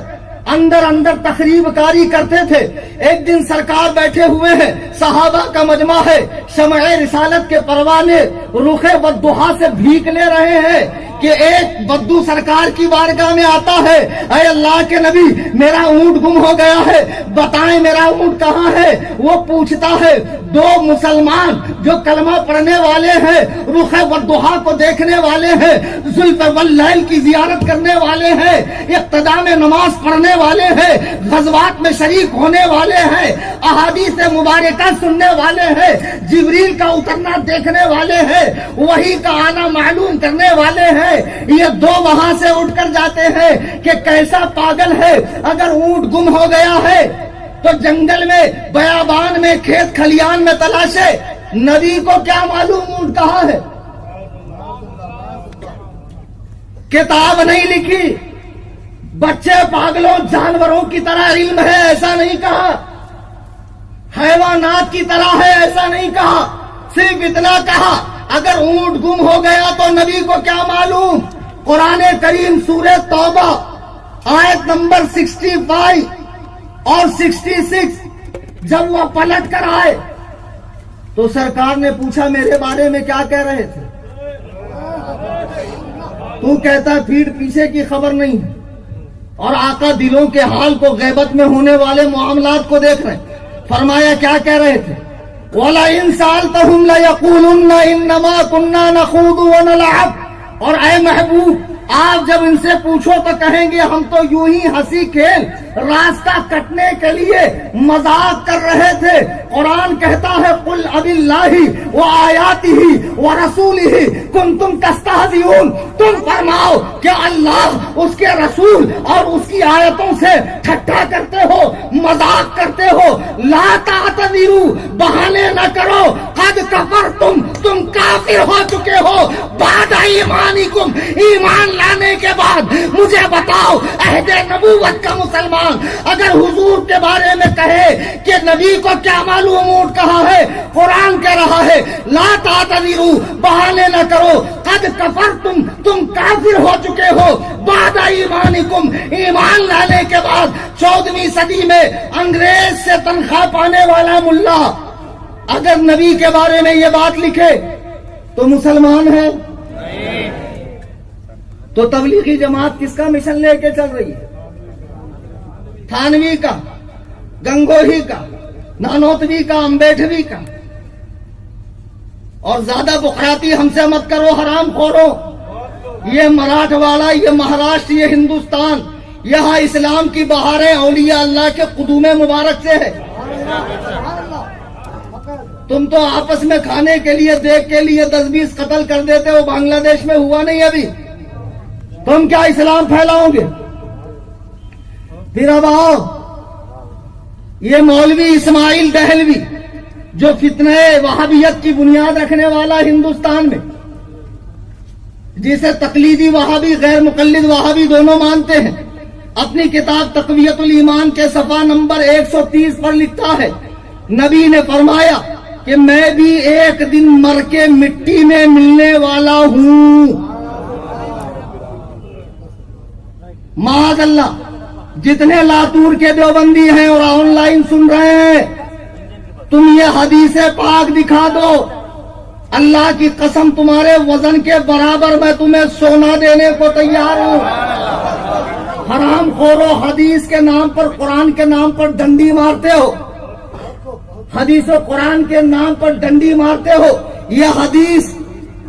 اندر اندر تخریب کاری کرتے تھے۔ ایک دن سرکار بیٹھے ہوئے ہیں، صحابہ کا مجمع ہے، شمع رسالت کے پروانے رخ والضحیٰ سے بھیک لے رہے ہیں کہ ایک بدو سرکار کی بارگاہ میں آتا ہے، اے اللہ کے نبی میرا اونٹ گم ہو گیا ہے، بتائیں میرا اونٹ کہاں ہے؟ وہ پوچھتا ہے، دو مسلمان جو کلمہ پڑھنے والے ہیں، رخ والضحیٰ کو دیکھنے والے ہیں، زلف واللیل کی زیارت کرنے والے ہیں، اقتداء میں نماز پڑھنے والے ہیں، غزوات میں شریک ہونے والے ہیں، احادیث مبارکہ سننے والے ہیں، جبریل کا اترنا دیکھنے والے ہیں، وحی کا آنا معلوم کرنے والے ہیں، یہ دو وہاں سے اٹھ کر جاتے ہیں کہ کیسا پاگل ہے، اگر اونٹ گم ہو گیا ہے تو جنگل میں، بیابان میں، کھیت کھلیان میں تلاشے، نبی کو کیا معلوم اونٹ کہاں ہے؟ کتاب نہیں لکھی، بچے پاگلوں جانوروں کی طرح علم ہے ایسا نہیں کہا، حیوانات کی طرح ہے ایسا نہیں کہا، صرف اتنا کہا اگر اونٹ گم ہو گیا تو نبی کو کیا معلوم؟ قرآن کریم سورہ توبہ آیت نمبر 65 اور 66 جب وہ پلٹ کر آئے تو سرکار نے پوچھا میرے بارے میں کیا کہہ رہے تھے؟ تو کہتا ہے پیٹھ پیچھے کی خبر نہیں ہے، اور آقا دلوں کے حال کو، غیبت میں ہونے والے معاملات کو دیکھ رہے ہیں۔ فرمایا کیا کہہ رہے تھے؟ وَلَئِن سَأَلْتَهُمْ لَيَقُولُنَّ إِنَّمَا كُنَّا نَخُوضُ وَنَلْعَبُ، اور اے محبوب آپ جب ان سے پوچھو تو کہیں گے ہم تو یوں ہی ہنسی کھیل، راستہ کٹنے کے لیے مذاق کر رہے تھے۔ قرآن کہتا ہے قُلْ أَبِاللَّهِ وَآيَاتِهِ وَرَسُولِهِ كُنْتُمْ تَسْتَهْزِئُونَ، تم فرماؤ کہ اللہ، اس کے رسول اور اس کی آیتوں سے ٹھٹھا کرتے ہو، مذاق کرتے ہو۔ لا تعتذروا، بہانے نہ کرو، قد کفرتم، تم کافر ہو چکے ہو، بعد ایمانکم، ایمان لانے کے بعد۔ مجھے بتاؤ عہد نبوت کا مسلمان اگر حضور کے بارے میں کہے کہ نبی کو کیا معلوم اونٹ کہاں ہے، قرآن کہہ رہا ہے لا تعتذروا، بہانے نہ کرو، قد کفرتم، تم کافر ہو چکے ہو، بعد ایمانکم، ایمان لانے کے بعد۔ 14ویں صدی میں انگریز سے تنخواہ پانے والا ملا اگر نبی کے بارے میں یہ بات لکھے تو مسلمان ہے؟ تو تبلیغی جماعت کس کا مشن لے کے چل رہی ہے؟ تھانوی کا، گنگوہی کا، نانوتوی کا، امبیڈوی کا۔ اور زیادہ بخراتی ہم سے مت کرو حرام خورو، یہ مراٹھواڑہ، یہ مہاراشٹر، یہ ہندوستان، یہاں اسلام کی بہاریں اولیاء اللہ کے قدوم مبارک سے ہے۔ تم تو آپس میں کھانے کے لیے دیکھ کے لیے 10-20 قتل کر دیتے ہو. بنگلہ دیش میں ہوا نہیں ابھی. تم کیا اسلام پھیلاؤ گے؟ پھر اب آؤ یہ مولوی اسماعیل دہلوی جو فتنہ وہابیت کی بنیاد رکھنے والا ہندوستان میں، جسے تقلیدی وہابی غیر مقلد وہابی دونوں مانتے ہیں، اپنی کتاب تقویت الایمان کے صفحہ نمبر 130 پر لکھتا ہے نبی نے فرمایا کہ میں بھی ایک دن مر کے مٹی میں ملنے والا ہوں. معاذ اللہ. جتنے لاتور کے دیوبندی ہیں اور آن لائن سن رہے ہیں، تم یہ حدیث پاک دکھا دو، اللہ کی قسم تمہارے وزن کے برابر میں تمہیں سونا دینے کو تیار ہوں. حرام خورو، حدیث کے نام پر قرآن کے نام پر ڈنڈی مارتے ہو، حدیث و قرآن کے نام پر ڈنڈی مارتے ہو. یہ حدیث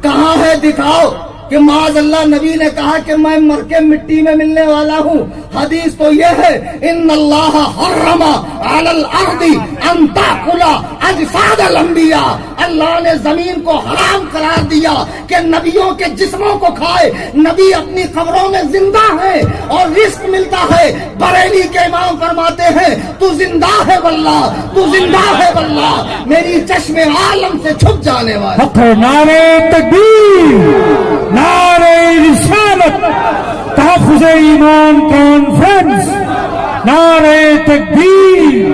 کہاں ہے دکھاؤ کہ معاذ اللہ نبی نے کہا کہ میں مر کے مٹی میں ملنے والا ہوں. حدیث تو یہ ہے ان اللہ حرم علی الارض ان تاکل اجساد الانبیاء. اللہ نے زمین کو حرام قرار دیا کہ نبیوں کے جسموں کو کھائے. نبی اپنی قبروں میں زندہ ہے اور رزق ملتا ہے. بریلی کے امام فرماتے ہیں تو زندہ ہے واللہ، تو زندہ ہے واللہ، میری چشم عالم سے چھپ جانے والا. حق نعرے تکبیر، نعرے رسالت، تحفظ ایمان کانفرنس، نعرے تکبیر.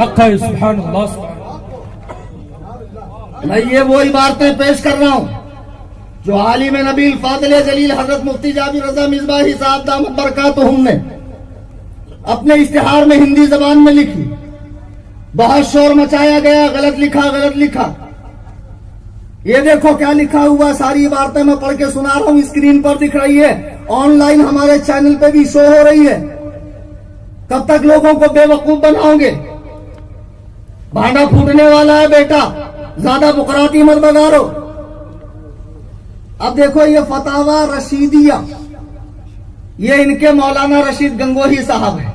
حق ہے سبحان اللہ. میں یہ وہی باتیں پیش کر رہا ہوں جو عالم نبی الفاضل جلیل حضرت مفتی جابر رضا مصباحی صاحب دامت برکاتہم نے اپنے اشتہار میں ہندی زبان میں لکھی. بہت شور مچایا گیا، غلط لکھا غلط لکھا. یہ دیکھو کیا لکھا ہوا، ساری باتیں میں پڑھ کے سنا رہا ہوں، اسکرین پر دکھ رہی ہے، آن لائن ہمارے چینل پہ بھی شو ہو رہی ہے. کب تک لوگوں کو بے وقوف بناؤ گے؟ بھانڈا پھوٹنے والا ہے بیٹا، زیادہ بکراتی مت بگارو. اب دیکھو یہ فتاوی رشیدیہ، یہ ان کے مولانا رشید گنگوہی صاحب ہیں.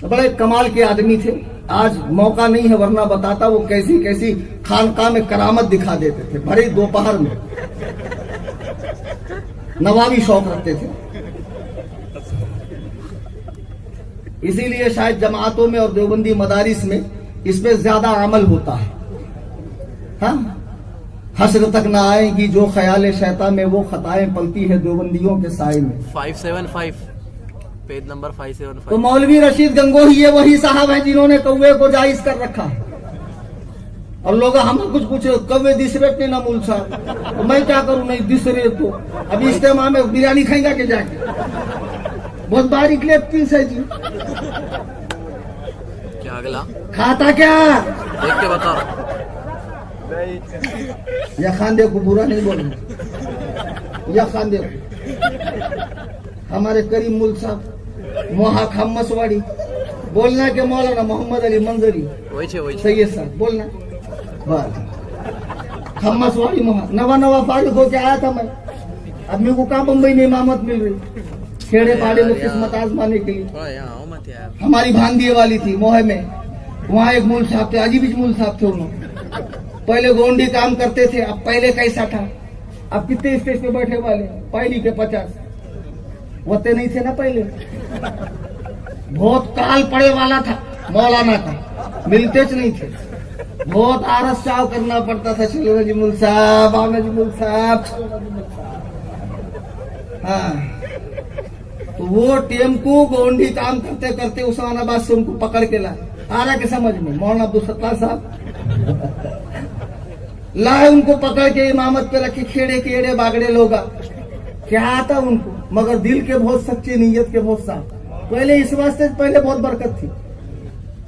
بڑے کمال کے آدمی تھے. آج موقع نہیں ہے ورنہ بتاتا وہ کیسی کیسی خانقاہ میں کرامت دکھا دیتے تھے. بڑے دوپہر میں نوابی شوق رکھتے تھے. اسی لیے شاید جماعتوں میں اور دیوبندی مدارس میں اس پہ زیادہ عمل ہوتا ہے. ہاں، حشر تک نہ آئیں گی جو خیال شیطان میں وہ خطائیں پلتی ہے دیوبندیوں کے سائے میں. 575 پیج نمبر 575. تو مولوی رشید گنگوہی یہ وہی صاحب ہیں جنہوں نے کوے کو جائز کر رکھا ہے. اور لوگ ہم کچھ پوچھے کوے دس ریٹ نہیں نہ مول صاحب، میں کیا کروں؟ نہیں دس ریٹ تو ابھی اجتماع میں بریانی کھائیں گا کہ جا کے بہت باریک لیپ پیس ہے جی. کیا اگلا کھاتا کیا؟ دیکھ کے بتا. یا خاندے کو برا نہیں بولنا، یا خاندے کو ہمارے کریم ملک صاحب موہا خمس واڑی بولنا کہ مولانا محمد علی منظری سید صاحب بولنا بس. خمس واڑی موہا نوا فارغ ہو کے آیا تھا میں. اب میرے کو کہاں بمبئی میں امامت مل رہی، کھیڑے پاڑے میں قسمت آزمانے کے لیے. ہماری بھاندیے والی تھی موہے میں، وہاں ایک مول صاحب تھے، عجیب مول صاحب تھے. انہوں پہلے گونڈی کام کرتے تھے. اب پہلے کیسا تھا؟ اب کتنے اسٹیج پہ بیٹھے والے؟ پہلی کے 50 وتے نہیں تھے نا پہلے. بہت کال پڑے والا تھا مولانا کا، ملتے چ نہیں تھے. بہت آرس چاو کرنا پڑتا تھا. چلو جی مول صاحب، آنا جی مول صاحب. ہاں، تو وہ ٹیم کو گونڈی کام کرتے کرتے عثمان آباد سے ان کو پکڑ کے لائے. آ رہا کہ سمجھ میں؟ مولانا عبدالستار صاحب لائے ان کو پکڑ کے امامت پہ رکھے. کھیڑے کیڑے باگڑے لوگ کیا آتا ان کو، مگر دل کے بہت سچے، نیت کے بہت صاف. پہلے اس واسطے پہلے بہت برکت تھی،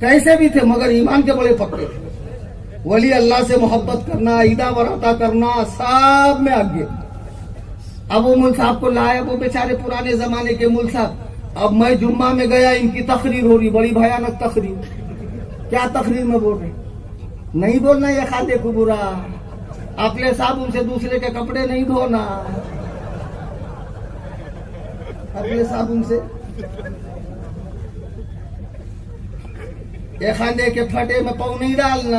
کیسے بھی تھے مگر ایمان کے بڑے پکے تھے. ولی اللہ سے محبت کرنا، عیدہ براتا کرنا، سب میں آگے. اب وہ مول صاحب کو لائے، وہ بیچارے پرانے زمانے کے مول صاحب. اب میں جمعہ میں گیا، ان کی تقریر ہو رہی، بڑی بھیانک تقریر. کیا تقریر میں بول رہے؟ نہیں بولنا یہ خاندے کو برا، اپنے صابن سے دوسرے کے کپڑے نہیں دھونا، اپنے صابن سے یہ خاندے کے پھٹے میں پاؤں نہیں ڈالنا.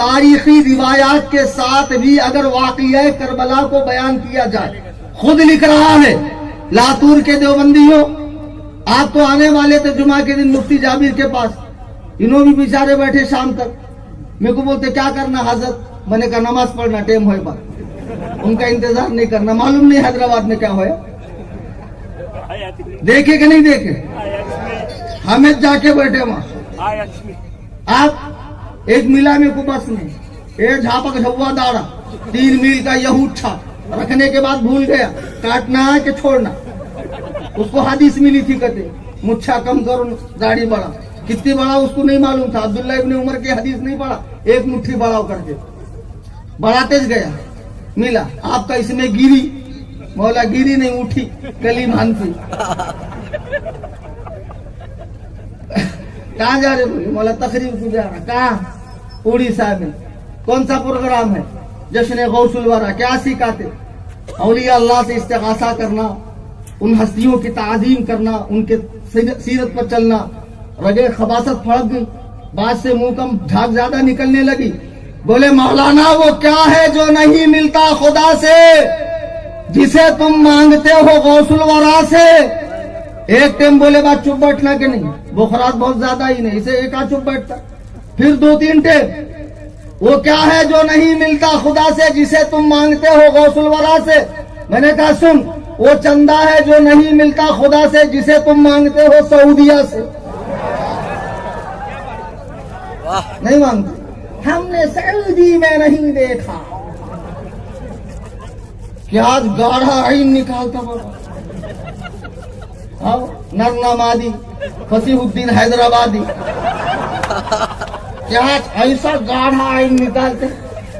تاریخی روایات کے ساتھ بھی اگر واقعہ کربلا کو بیان کیا جائے. خود لکھ رہا ہے لاتور کے دیوبندیوں، آپ تو آنے والے تھے جمعہ کے دن مفتی جابر کے پاس، انہوں بھی بیچارے بیٹھے شام تک. میرے کو بولتے کیا کرنا حضرت؟ میں نے کہا نماز پڑھنا، ٹائم ہوئے پر ان کا انتظار نہیں کرنا. معلوم نہیں حیدرآباد میں کیا ہوا، دیکھے کہ نہیں دیکھے؟ ہمیں جا کے بیٹھے وہاں. آپ ایک ملا میں کو بس میں ایک جھاپک جھوا داڑا 3 میل کا یہ اٹھا رکھنے کے بعد بھول گیا کاٹنا ہے کہ چھوڑنا. اس کو حدیث ملی تھی کہتے مچھا کم کرو داڑھی بڑا. کتنی بڑا اس کو نہیں معلوم تھا. عبداللہ ابن عمر کی حدیث نہیں پڑھا، ایک مٹھی بڑا کر کے بڑھاتے گیا. ملا آپ کا اس میں گیری، مولا گیری نہیں اٹھی کلی مانتی. کہاں جا رہے بولے؟ مولا تقریب کو جا رہا. کہاں؟ اڑیسہ میں. کون سا پروگرام ہے؟ جشن غوث الورا. کیا سکھاتے؟ اولیاء اللہ سے استغاثہ کرنا، ان ہستیوں کی تعظیم کرنا، ان کے سیرت پر چلنا. رگے خباثت پھڑک گئی، بعد سے منہ کم جھاگ زیادہ نکلنے لگی. بولے مولانا وہ کیا ہے جو نہیں ملتا خدا سے جسے تم مانگتے ہو غوث الورا سے؟ ایک ٹائم بولے بات چپ بیٹھنا کہ نہیں، بخارات بہت زیادہ ہی نہیں، اسے ایک چپ بیٹھتا. پھر 2-3 ٹائم وہ کیا ہے جو نہیں ملتا خدا سے جسے تم مانگتے ہو غوث الورا سے؟ میں نے کہا سن، وہ چندہ ہے جو نہیں ملتا خدا سے جسے تم مانگتے ہو سعودیہ سے. نہیں مانگتے. ہم نے سعودی میں نہیں دیکھا کہ آج گاڑھا عین نکالتا بڑا نرنامادی فصیح الدین حیدرآبادی کہ آج ایسا گاڑھا عین نکالتے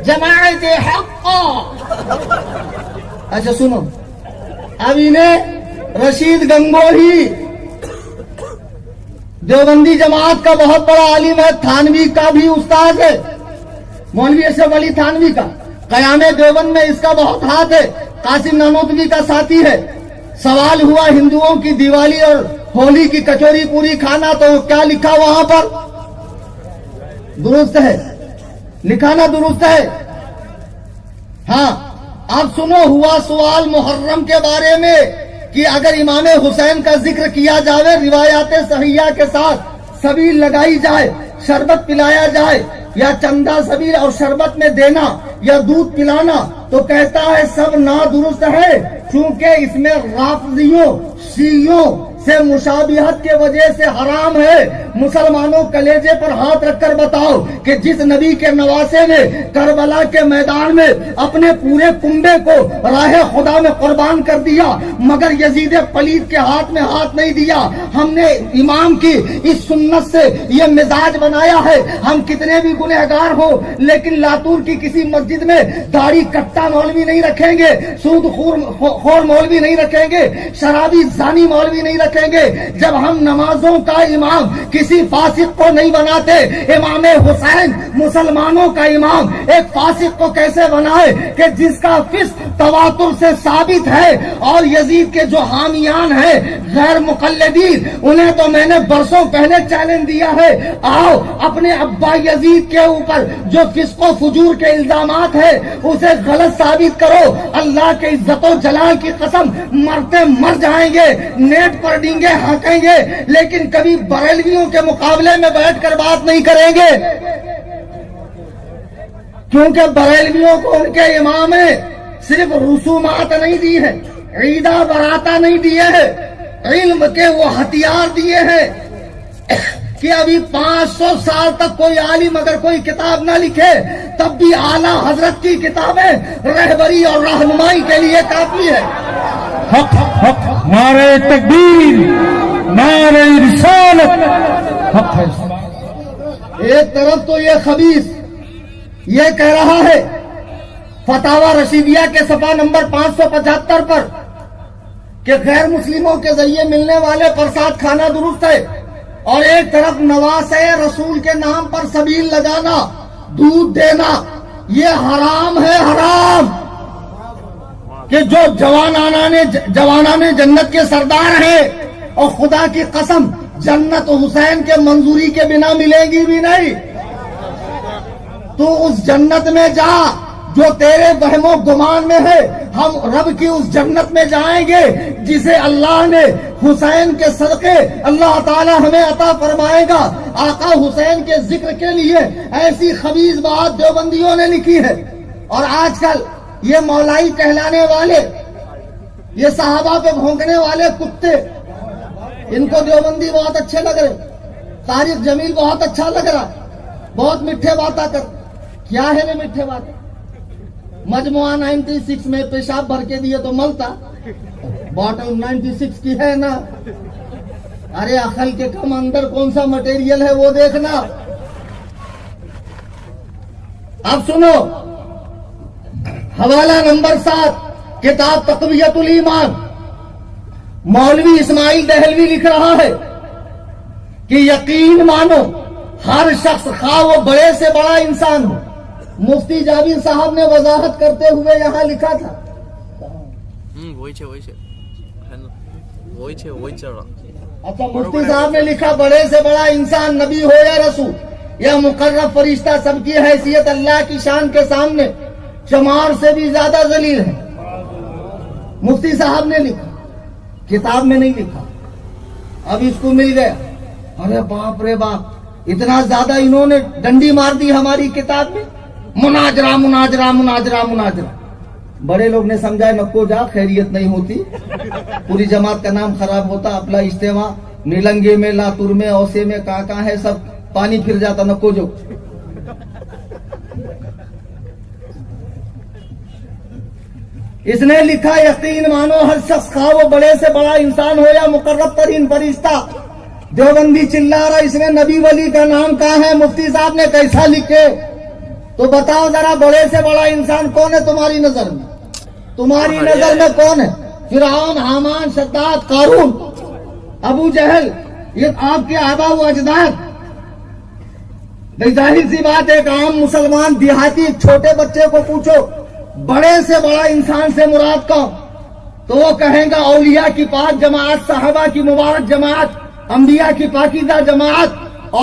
جماعت حق. اچھا سنو، اب انہیں رشید گنگوہی دیوبندی جماعت کا بہت بڑا عالم ہے، تھانوی کا بھی استاد ہے، مولوی اشرف علی تھانوی کا. قیام دیوبند میں اس کا بہت ہاتھ ہے، قاسم نانوتوی کا ساتھی ہے. سوال ہوا ہندوؤں کی دیوالی اور ہولی کی کچوری پوری کھانا، تو کیا لکھا وہاں پر؟ درست ہے، لکھانا درست ہے. ہاں اب سنو، ہوا سوال محرم کے بارے میں کہ اگر امام حسین کا ذکر کیا جائے، روایات صحیحہ کے ساتھ سبیل لگائی جائے، شربت پلایا جائے، یا چندہ سبیل اور شربت میں دینا یا دودھ پلانا، تو کہتا ہے سب نادرست ہے، چونکہ اس میں رافضیوں شیعوں سے مشابہت کے وجہ سے حرام ہے. مسلمانوں کلیجے پر ہاتھ رکھ کر بتاؤ کہ جس نبی کے نواسے نے کربلا کے میدان میں اپنے پورے کنبے کو راہ خدا میں قربان کر دیا مگر یزید پلید کے ہاتھ میں ہاتھ نہیں دیا. ہم نے امام کی اس سنت سے یہ مزاج بنایا ہے. ہم کتنے بھی گنہگار ہو لیکن لاتور کی کسی مسجد میں داڑھی کٹا مولوی نہیں رکھیں گے، سود خور مولوی نہیں رکھیں گے، شرابی زانی مولوی نہیں رکھیں گے. جب ہم نمازوں کا امام کسی فاسق کو نہیں بناتے، امام حسین مسلمانوں کا امام ایک فاسق کو کیسے بنائے کہ جس کا فسق تواتر سے ثابت ہے؟ اور یزید کے جو حامیان ہیں غیر مقلدین، انہیں تو میں نے برسوں پہلے چیلنج دیا ہے، آؤ اپنے ابا یزید کے اوپر جو فسق و فجور کے الزامات ہیں اسے غلط ثابت کرو. اللہ کے عزت و جلال کی قسم مرتے مر جائیں گے، نیٹ پر ڈینگے ہانکیں گے، لیکن کبھی بریلویوں کے مقابلے میں بیٹھ کر بات نہیں کریں گے، کیونکہ بریلویوں کو ان کے امام نے صرف رسومات نہیں دی ہے، عیدہ براتا نہیں دیے ہیں، علم کے وہ ہتھیار دیے ہیں کہ ابھی 500 سال تک کوئی عالم اگر کوئی کتاب نہ لکھے تب بھی اعلیٰ حضرت کی کتابیں رہبری اور رہنمائی کے لیے کافی ہے. حق حق، نعرہ تکبیر، نعرہ رسالت، حق ہے. ایک طرف تو یہ خبیث یہ کہہ رہا ہے فتاوی رشیدیہ کے صفحہ نمبر 575 پر کہ غیر مسلموں کے ذریعے ملنے والے پرساد کھانا درست ہے، اور ایک طرف نواسے رسول کے نام پر سبیل لگانا، دودھ دینا، یہ حرام ہے، حرام. کہ جو جوانان جنت کے سردار ہیں، اور خدا کی قسم جنت حسین کے منظوری کے بنا ملے گی بھی نہیں. تو اس جنت میں جا جو تیرے وہم و گمان میں ہے. ہم رب کی اس جنت میں جائیں گے جسے اللہ نے حسین کے صدقے اللہ تعالی ہمیں عطا فرمائے گا. آقا حسین کے ذکر کے لیے ایسی خبیث بات دیوبندیوں نے لکھی ہے. اور آج کل یہ مولائی کہلانے والے، یہ صحابہ پہ بھونکنے والے کتے، ان کو دیوبندی بہت اچھے لگ رہے. طارق جمیل بہت اچھا لگ رہا، بہت میٹھے باتیں کر. کیا ہے یہ میٹھے باتیں؟ مجموعہ 96 میں پیشاب بھر کے دیے تو ملتا، بوٹل 96 کی ہے نا. ارے عقل کے کم اندر کون سا مٹیریل ہے وہ دیکھنا. اب سنو حوالہ نمبر 7 کتاب تقویت الایمان. مولوی اسماعیل دہلوی لکھ رہا ہے کہ یقین مانو ہر شخص خواہ وہ بڑے سے بڑا انسان ہو. مفتی جاوید صاحب نے وضاحت کرتے ہوئے یہاں لکھا تھا. اچھا مفتی صاحب نے لکھا بڑے سے بڑا انسان نبی ہو یا رسول یا مقرب فرشتہ، سب کی حیثیت اللہ کی شان کے سامنے چمار سے بھی زیادہ ذلیل ہے. مفتی صاحب نے لکھا، کتاب میں نہیں لکھا. اب اس کو مل گیا. ارے باپ رے باپ، اتنا زیادہ انہوں نے ڈنڈی مار دی ہماری کتاب میں. مناظرہ مناظرہ مناظرہ مناظرہ. بڑے لوگ نے سمجھا نکو جا، خیریت نہیں ہوتی، پوری جماعت کا نام خراب ہوتا. اپنا اجتماع نیلنگے میں، لاتور میں، اوسے میں، کہاں ہے، سب پانی پھر جاتا. نکو جو اس نے لکھا یقین مانو ہر شخص خواہ وہ بڑے سے بڑا انسان ہو یا مقرب ترین فرشتہ. دیوبندی چلا رہا اس میں نبی ولی کا نام کہاں ہے؟ مفتی صاحب نے کیسا لکھے؟ تو بتاؤ ذرا بڑے سے بڑا انسان کون ہے تمہاری نظر میں؟ تمہاری نظر میں کون ہے؟ فرعون، حامان، شداد، قارون، ابو جہل، یہ آپ کے آبا و اجداد. ظاہر سی بات ہے، ایک عام مسلمان دیہاتی چھوٹے بچے کو پوچھو بڑے سے بڑا انسان سے مراد کون، تو وہ کہیں گا اولیاء کی پاک جماعت، صحابہ کی مبارک جماعت، انبیاء کی پاکیزہ جماعت،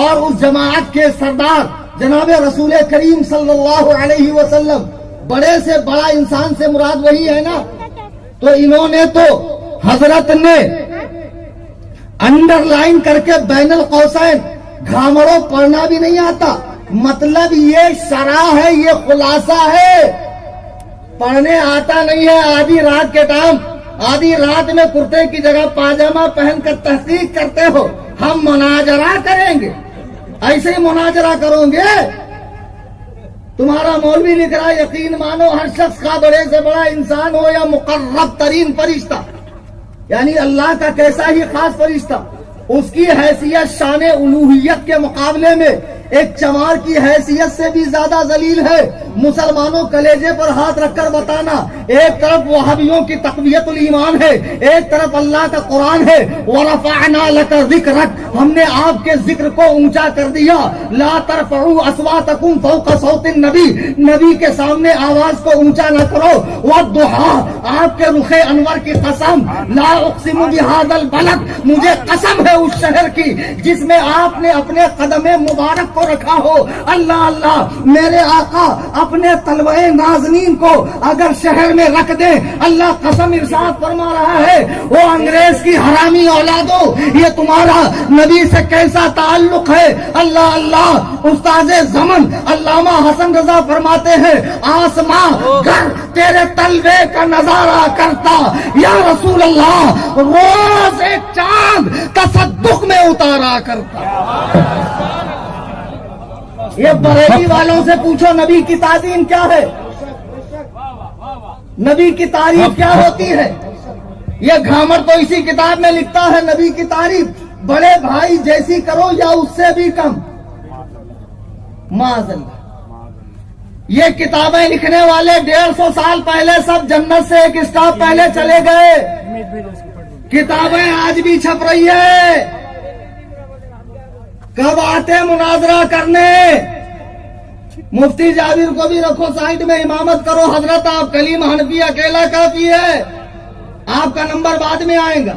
اور اس جماعت کے سردار جناب رسول کریم صلی اللہ علیہ وسلم. بڑے سے بڑا انسان سے مراد وہی ہے نا. تو انہوں نے تو حضرت نے انڈر لائن کر کے بین القوسین گھامڑوں پڑھنا بھی نہیں آتا. مطلب یہ شرح ہے، یہ خلاصہ ہے، پڑھنے آتا نہیں ہے. آدھی رات کے ٹائم، آدھی رات میں کرتے کی جگہ پاجامہ پہن کر تحقیق کرتے ہو. ہم مناظرہ کریں گے، ایسے ہی مناظرہ کرو گے. تمہارا مولوی لکھ رہا ہے یقین مانو ہر شخص کا بڑے سے بڑا انسان ہو یا مقرب ترین فرشتہ، یعنی اللہ کا کیسا ہی خاص فرشتہ، اس کی حیثیت شان الوہیت کے مقابلے میں ایک چمار کی حیثیت سے بھی زیادہ ذلیل ہے. مسلمانوں کلیجے پر ہاتھ رکھ کر بتانا، ایک طرف وہابیوں کی تقویت الایمان ہے، ایک طرف اللہ کا قرآن ہے. وَرَفَعْنَا لَكَ ذِكْرَكَ، ہم نے آپ کے ذکر کو اونچا کر دیا. لَا تَرْفَعُوا أَصْوَاتَكُمْ فَوْقَ صَوْتِ النَّبِيِّ، نبی کے سامنے آواز کو اونچا نہ کرو. وَالضُّحَىٰ، آپ کے رخ انور کی قسم. لَا أُقْسِمُ بِهَٰذَا الْبَلَدِ، مجھے قسم ہے اس شہر کی جس میں آپ نے اپنے قدم مبارک کو رکھا ہو. اللہ اللہ، میرے آقا اپنے طلبہ نازنین کو اگر شہر میں رکھ دے، اللہ قسم ارشاد فرما رہا ہے وہ انگریز کی حرامی اولادوں، یہ تمہارا نبی سے کیسا تعلق ہے. اللہ اللہ، استاد زمن علامہ حسن رضا فرماتے ہیں آسماں گھر تیرے طلبے کا نظارہ کرتا یا رسول اللہ، روز ایک چاند تصدق میں اتارا کرتا. یہ بریلی والوں سے پوچھو نبی کی تعظیم کیا ہے، نبی کی تعریف کیا ہوتی ہے. یہ گھامر تو اسی کتاب میں لکھتا ہے نبی کی تعریف بڑے بھائی جیسی کرو یا اس سے بھی کم. معاذ اللہ، یہ کتابیں لکھنے والے 150 سال پہلے سب جنت سے ایک اسٹاپ پہلے چلے گئے. کتابیں آج بھی چھپ رہی ہے. کب آتے مناظرہ کرنے؟ مفتی جاوید کو بھی رکھو سائڈ میں، امامت کرو. حضرت آپ کلیم حنفی اکیلا کافی ہے، آپ کا نمبر بعد میں آئے گا.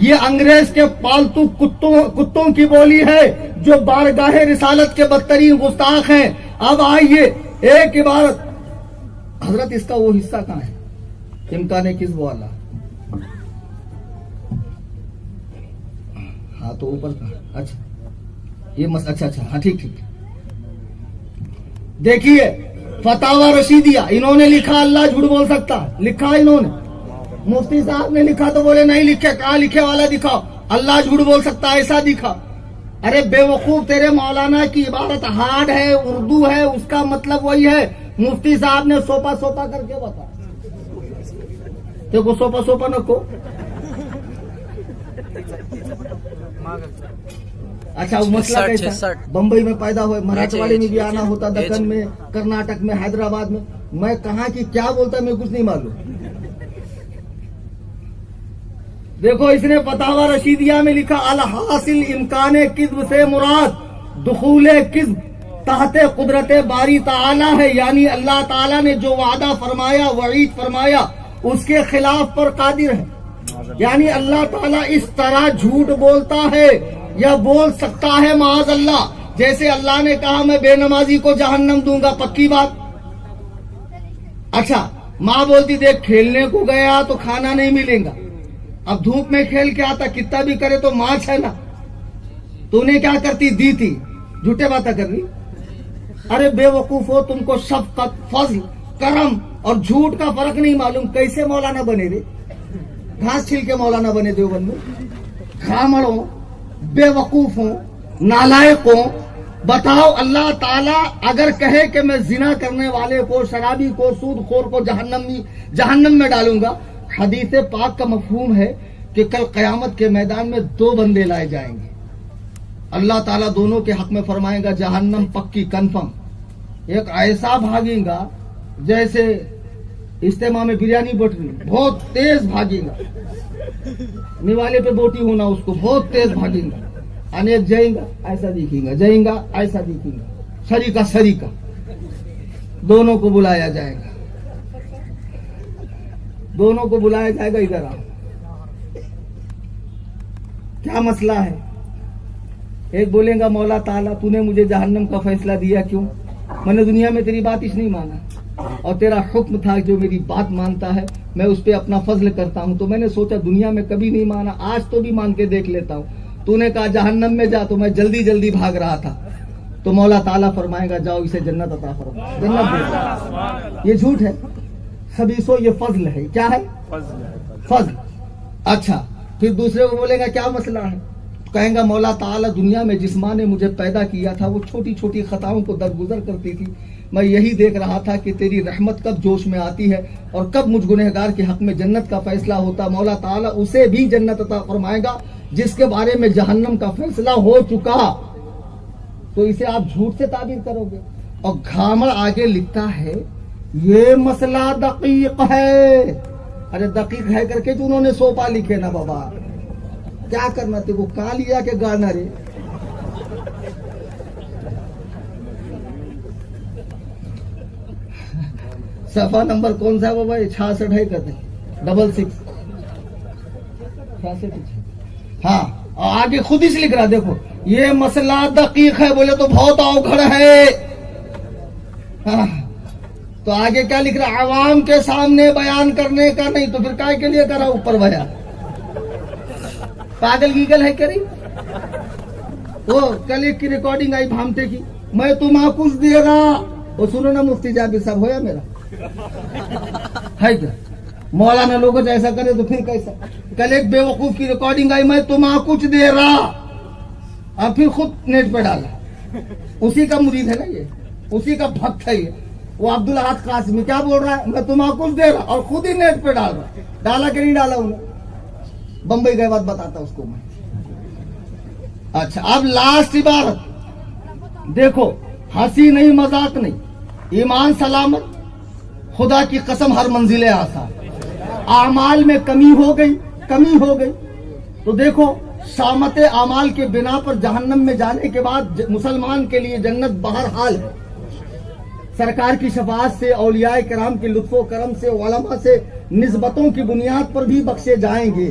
یہ انگریز کے پالتو کتوں کی بولی ہے جو بارگاہ رسالت کے بدترین گستاخ ہیں. اب آئیے ایک عبارت. حضرت اس کا وہ حصہ کہاں ہے امکان کذب والا؟ ہاں تو اوپر کا. اچھا یہ اچھا ہاں ٹھیک. دیکھیے فتاوا رشیدیہ انہوں نے لکھا اللہ جھوٹ بول سکتا ہے، لکھا انہوں نے. مفتی صاحب نے لکھا تو بولے نہیں لکھے. کہاں لکھے والا دکھاؤ. اللہ جھوٹ بول سکتا ہے ایسا دکھا. ارے بے وقوف تیرے مولانا کی عبارت ہارڈ ہے، اردو ہے، اس کا مطلب وہی ہے. مفتی صاحب نے سوپا کر کے بتا. دیکھو سوپا نہ کو. اچھا وہ مسئلہ کیسا؟ بمبئی میں پیدا ہوئے، مراٹھواڑے میں بھی آنا ہوتا، دکن میں، کرناٹک میں، حیدرآباد میں. میں کہاں کی کیا بولتا ہے مجھے کچھ نہیں معلوم. دیکھو اس نے فتاوا رشیدیہ میں لکھا الحاصل امکان کذب سے مراد دخول کذب تحت قدرت باری تعالی ہے، یعنی اللہ تعالیٰ نے جو وعدہ فرمایا، وعید فرمایا، اس کے خلاف پر قادر ہے. یعنی اللہ تعالیٰ اس طرح جھوٹ بولتا ہے یا بول سکتا ہے معاذ اللہ. جیسے اللہ نے کہا میں بے نمازی کو جہنم دوں گا، پکی بات. اچھا ماں بولتی دیکھ کھیلنے کو گیا تو کھانا نہیں ملے گا. اب دھوپ میں کھیل کے آتا کتنا بھی کرے تو ماچھ ہے نا. تو نے کیا کرتی دی تھی. جھوٹے باتیں کر رہی. ارے بے وقوف ہو، تم کو شفقت، فضل، کرم اور جھوٹ کا فرق نہیں معلوم. کیسے مولانا بنے رے؟ گھاس چھیل کے مولانا بنے دیوبند میں. کھامڑوں، بے وقوفوں، نالائقوں. بتاؤ اللہ تعالیٰ اگر کہے کہ میں زنا کرنے والے کو، شرابی کو، سود خور کو جہنم میں ڈالوں گا. حدیث پاک کا مفہوم ہے کہ کل قیامت کے میدان میں دو بندے لائے جائیں گے. اللہ تعالیٰ دونوں کے حق میں فرمائے گا جہنم پکی کنفرم. ایک ایسا بھاگے گا جیسے اجتماع میں بریانی بٹ رہی، بہت تیز بھاگے گا. نوالے پہ بوٹی ہونا اس کو، بہت تیز بھاگے گا. انیک جائیں گا ایسا دیکھیں گا، جائیں گا ایسا دیکھیں گا. شریکہ دونوں کو بلایا جائے گا. دونوں کو بلایا جائے گا ادھر آؤ. کیا مسئلہ ہے؟ ایک بولے گا مولا تعالیٰ تو نے مجھے جہنم کا فیصلہ دیا کیوں؟ میں نے دنیا میں تیری بات نہیں مانا اور تیرا حکم تھا جو میری بات مانتا ہے میں اس پہ اپنا فضل کرتا ہوں. تو میں نے سوچا دنیا میں کبھی نہیں مانا، آج تو بھی مان کے دیکھ لیتا ہوں. تو نے کہا جہنم میں جا تو میں جلدی بھاگ رہا تھا. تو مولا تعالیٰ فرمائے گا جاؤ اسے جنت عطا فرما، جنت دے. یہ جھوٹ ہے خبیثو، یہ فضل ہے. کیا ہے؟ فضل. اچھا پھر دوسرے کو بولے گا کیا مسئلہ ہے؟ کہیں گا مولا تعالیٰ دنیا میں جس ماں نے مجھے پیدا کیا تھا وہ چھوٹی چھوٹی خطاؤں کو درگزر کرتی تھی. میں یہی دیکھ رہا تھا کہ تیری رحمت کب جوش میں آتی ہے اور کب مجھ گنہگار کے حق میں جنت کا فیصلہ ہوتا. مولا تعالیٰ اسے بھی جنت عطا فرمائے گا جس کے بارے میں جہنم کا فیصلہ ہو چکا. تو اسے آپ جھوٹ سے تعبیر کرو گے. اور گھامڑ آگے لکھتا ہے یہ مسئلہ دقیق ہے. ارے دقیق ہے کر کے جو انہوں نے سوپا لکھے نا بابا. کیا کرنا تھے وہ کہاں لیا کہ گانا رے. صفحہ نمبر کون سا ہے بابا؟ 66 ہے کہتے ہیں 66. ہاں اور آگے خود ہی سے لکھ رہا دیکھو یہ مسئلہ دقیق ہے. بولے تو بہت اوگھڑ ہے. تو آگے کیا لکھ رہا؟ عوام کے سامنے بیان کرنے کا نہیں. تو پھر کائے کے لیے کرا اوپر بیان؟ پاگل گیگل ہے کری. وہ کل ایک کی ریکارڈنگ آئی بھامتے کی، میں تمہیں کچھ دے رہا. وہ سنو نا مفتی جابر صاحب ہویا میرا ہے کیا؟ مولانا لوگوں سے ایسا کرے تو پھر کیسا؟ کل ایک بے وقوف کی ریکارڈنگ آئی میں تمہیں کچھ دے رہا، اور پھر خود نیٹ پہ ڈالا. اسی کا مرید ہے نا یہ، اسی کا بھکت ہے یہ. وہ عبدالاحد قاسمی کیا بول رہا ہے؟ میں تمہیں کچھ دے رہا اور خود ہی نیٹ پہ ڈال رہا. ڈالا کہ نہیں ڈالا انہیں؟ بمبئی گئے بات بتاتا اس کو میں. اچھا اب لاسٹ عبارت دیکھو، ہنسی نہیں مذاق نہیں، ایمان سلامت، خدا کی قسم ہر منزل آسان. اعمال میں کمی ہو گئی. تو دیکھو شامت اعمال کے بنا پر جہنم میں جانے کے بعد مسلمان کے لیے جنت بہرحال ہے. سرکار کی شفاعت سے، اولیاء کرام کے لطف و کرم سے، علماء سے نسبتوں کی بنیاد پر بھی بخشے جائیں گے.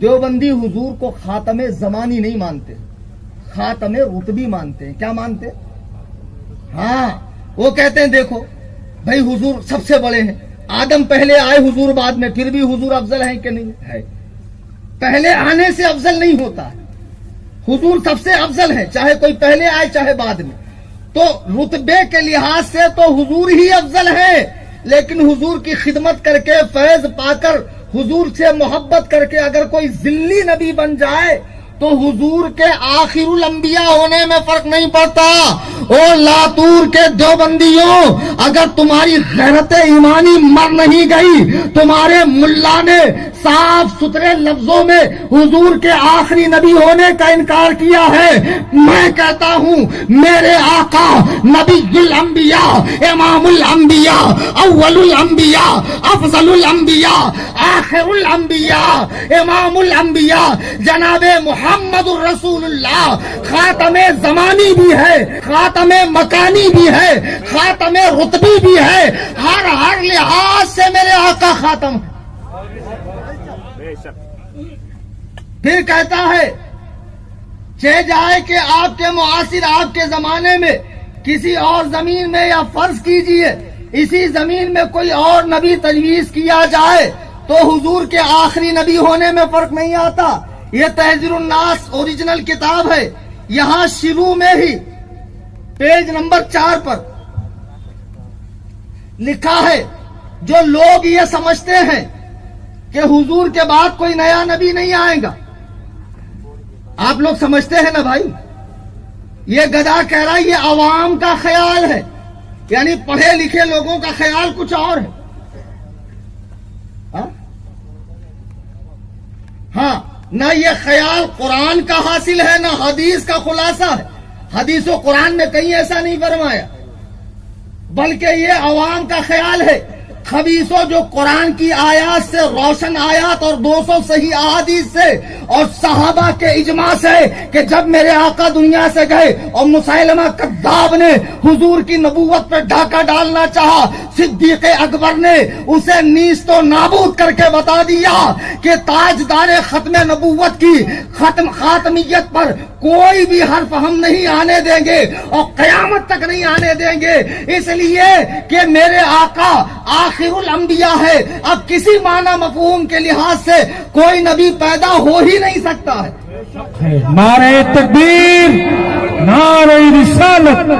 دیوبندی حضور کو خاتم زمانی نہیں مانتے, خاتم رتبی مانتے ہیں. کیا مانتے؟ ہاں, وہ کہتے ہیں دیکھو بھائی حضور سب سے بڑے ہیں, آدم پہلے آئے حضور بعد میں, پھر بھی حضور افضل ہیں کہ نہیں ہے؟ پہلے آنے سے افضل نہیں ہوتا, حضور سب سے افضل ہے, چاہے کوئی پہلے آئے چاہے بعد میں. تو رتبے کے لحاظ سے تو حضور ہی افضل ہے, لیکن حضور کی خدمت کر کے فیض پا کر حضور سے محبت کر کے اگر کوئی ذلی نبی بن جائے تو حضور کے آخر الانبیاء ہونے میں فرق نہیں پڑتا. او لاتور کے دیوبندیوں, اگر تمہاری غیرت ایمانی مر نہیں گئی, تمہارے ملا نے صاف ستھرے لفظوں میں حضور کے آخری نبی ہونے کا انکار کیا ہے, میں کہتا ہوں میرے آقا نبی الانبیاء, امام الانبیاء, اول الانبیاء, افضل الانبیاء, آخر الانبیاء, امام الانبیاء جناب محمد الرسول اللہ خاتم زمانی بھی ہے, خاتم مکانی بھی ہے, خاتم رتبی بھی ہے, ہر لحاظ سے میرے آقا خاتم. پھر کہتا ہے چہ جائے کہ آپ کے معاصر آپ کے زمانے میں کسی اور زمین میں, یا فرض کیجئے اسی زمین میں کوئی اور نبی تجویز کیا جائے تو حضور کے آخری نبی ہونے میں فرق نہیں آتا. یہ تحذیر الناس اوریجنل کتاب ہے, یہاں شروع میں ہی پیج نمبر 4 پر لکھا ہے جو لوگ یہ سمجھتے ہیں کہ حضور کے بعد کوئی نیا نبی نہیں آئے گا. آپ لوگ سمجھتے ہیں نا بھائی, یہ گدھا کہہ رہا ہے یہ عوام کا خیال ہے, یعنی پڑھے لکھے لوگوں کا خیال کچھ اور ہے. ہاں, نہ یہ خیال قرآن کا حاصل ہے نہ حدیث کا خلاصہ ہے. حدیث و قرآن میں کہیں ایسا نہیں فرمایا, بلکہ یہ عوام کا خیال ہے. خبیثوں جو قرآن کی آیات سے, روشن آیات اور 200 صحیح احادیث سے اور صحابہ کے اجماع سے کہ جب میرے آقا دنیا سے گئے اور مسیلمہ کذاب نے حضور کی نبوت پر ڈھاکہ ڈالنا چاہا, صدیق اکبر نے اسے نیست و نابود کر کے بتا دیا کہ تاجدار ختم نبوت کی خاتمیت پر کوئی بھی حرف ہم نہیں آنے دیں گے اور قیامت تک نہیں آنے دیں گے, اس لیے کہ میرے آقا آخر الانبیاء ہے. اب کسی معنی مفہوم کے لحاظ سے کوئی نبی پیدا ہو ہی نہیں سکتا ہے. نعرہ تکبیر, نعرہ رسالت,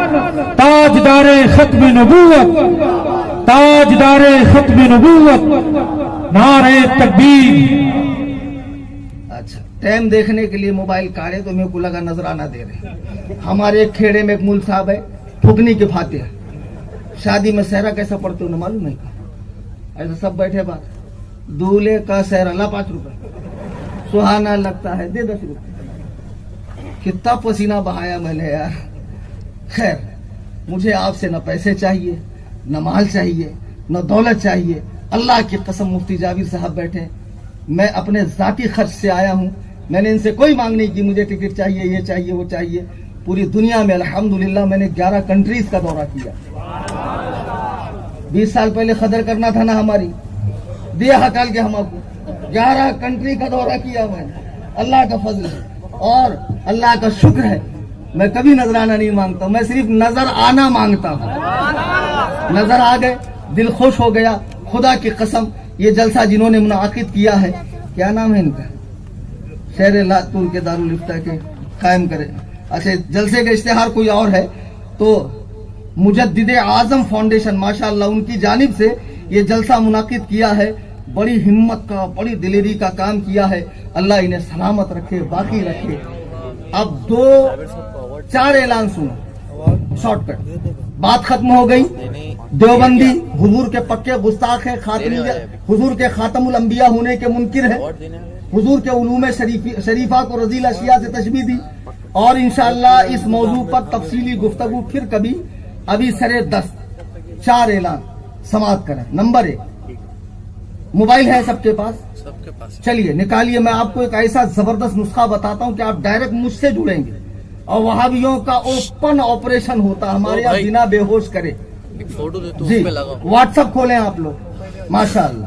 تاجدار ختم نبوت, تاجدار ختم نبوت, نعرہ تکبیر. اچھا, ٹائم دیکھنے کے لیے موبائل کاڑے تو میرے کو لگا نظرانہ دے رہے. ہمارے ایک کھیڑے میں ایک مول صاحب ہے, پھکنی کے فاتح, شادی میں سہرا کیسا پڑھتے ہو نہ معلوم نہیں, ایسا سب بیٹھے بات, دولے کا سہرا لا 5 روپے, سہانا لگتا ہے دے 10 روپے. کتنا پسینہ بہایا میں نے یار. خیر, مجھے آپ سے نہ پیسے چاہیے, نہ مال چاہیے, نہ دولت چاہیے. اللہ کی قسم مفتی جاوید صاحب بیٹھے, میں اپنے ذاتی خرچ سے آیا ہوں, میں نے ان سے کوئی مانگ نہیں کی مجھے ٹکٹ چاہیے, یہ چاہیے, وہ چاہیے. پوری دنیا میں الحمدللہ میں نے 11 کنٹریز کا دورہ کیا. 20 سال پہلے قدر کرنا تھا نا ہماری, دیا ہٹال کے ہم آپ کو 11 کنٹری کا دورہ کیا میں نے. اللہ کا فضل ہے اور اللہ کا شکر ہے. میں کبھی نظرانہ نہیں مانگتا ہوں, میں صرف نظر آنا مانگتا ہوں. نظر آ گئے, دل خوش ہو گیا. خدا کی قسم یہ جلسہ جنہوں نے منعقد کیا ہے, کیا نام ہے ان کا, شہر لاتور کے دارالفتہ کے قائم کرے. اچھا, جلسے کا اشتہار کوئی اور ہے تو مجدد اعظم فاؤنڈیشن ماشاءاللہ ان کی جانب سے یہ جلسہ منعقد کیا ہے. بڑی ہمت کا, بڑی دلیری کا کام کیا ہے. اللہ انہیں سلامت رکھے, باقی رکھے. اب 2-4 اعلان سنو, شارٹ کٹ, بات ختم ہو گئی. دیوبندی حضور کے پکے گستاخ ہے, حضور کے خاتم الانبیاء ہونے کے منکر ہے, حضور کے علوم شریفہ کو رذیل اشیاء سے تشبیہ دی. اور انشاءاللہ اس موضوع پر تفصیلی گفتگو پھر کبھی. ابھی سرے دست 4 اعلان سماعت کریں. نمبر 1, موبائل ہے سب کے پاس؟ چلیے نکالیے. میں آپ کو ایک ایسا زبردست نسخہ بتاتا ہوں کہ آپ ڈائریکٹ مجھ سے جڑیں گے. اور وہابیوں کا اوپن آپریشن ہوتا, ہمارے یہاں بنا بے ہوش کرے. جی, واٹس ایپ کھولیں آپ لوگ, ماشاءاللہ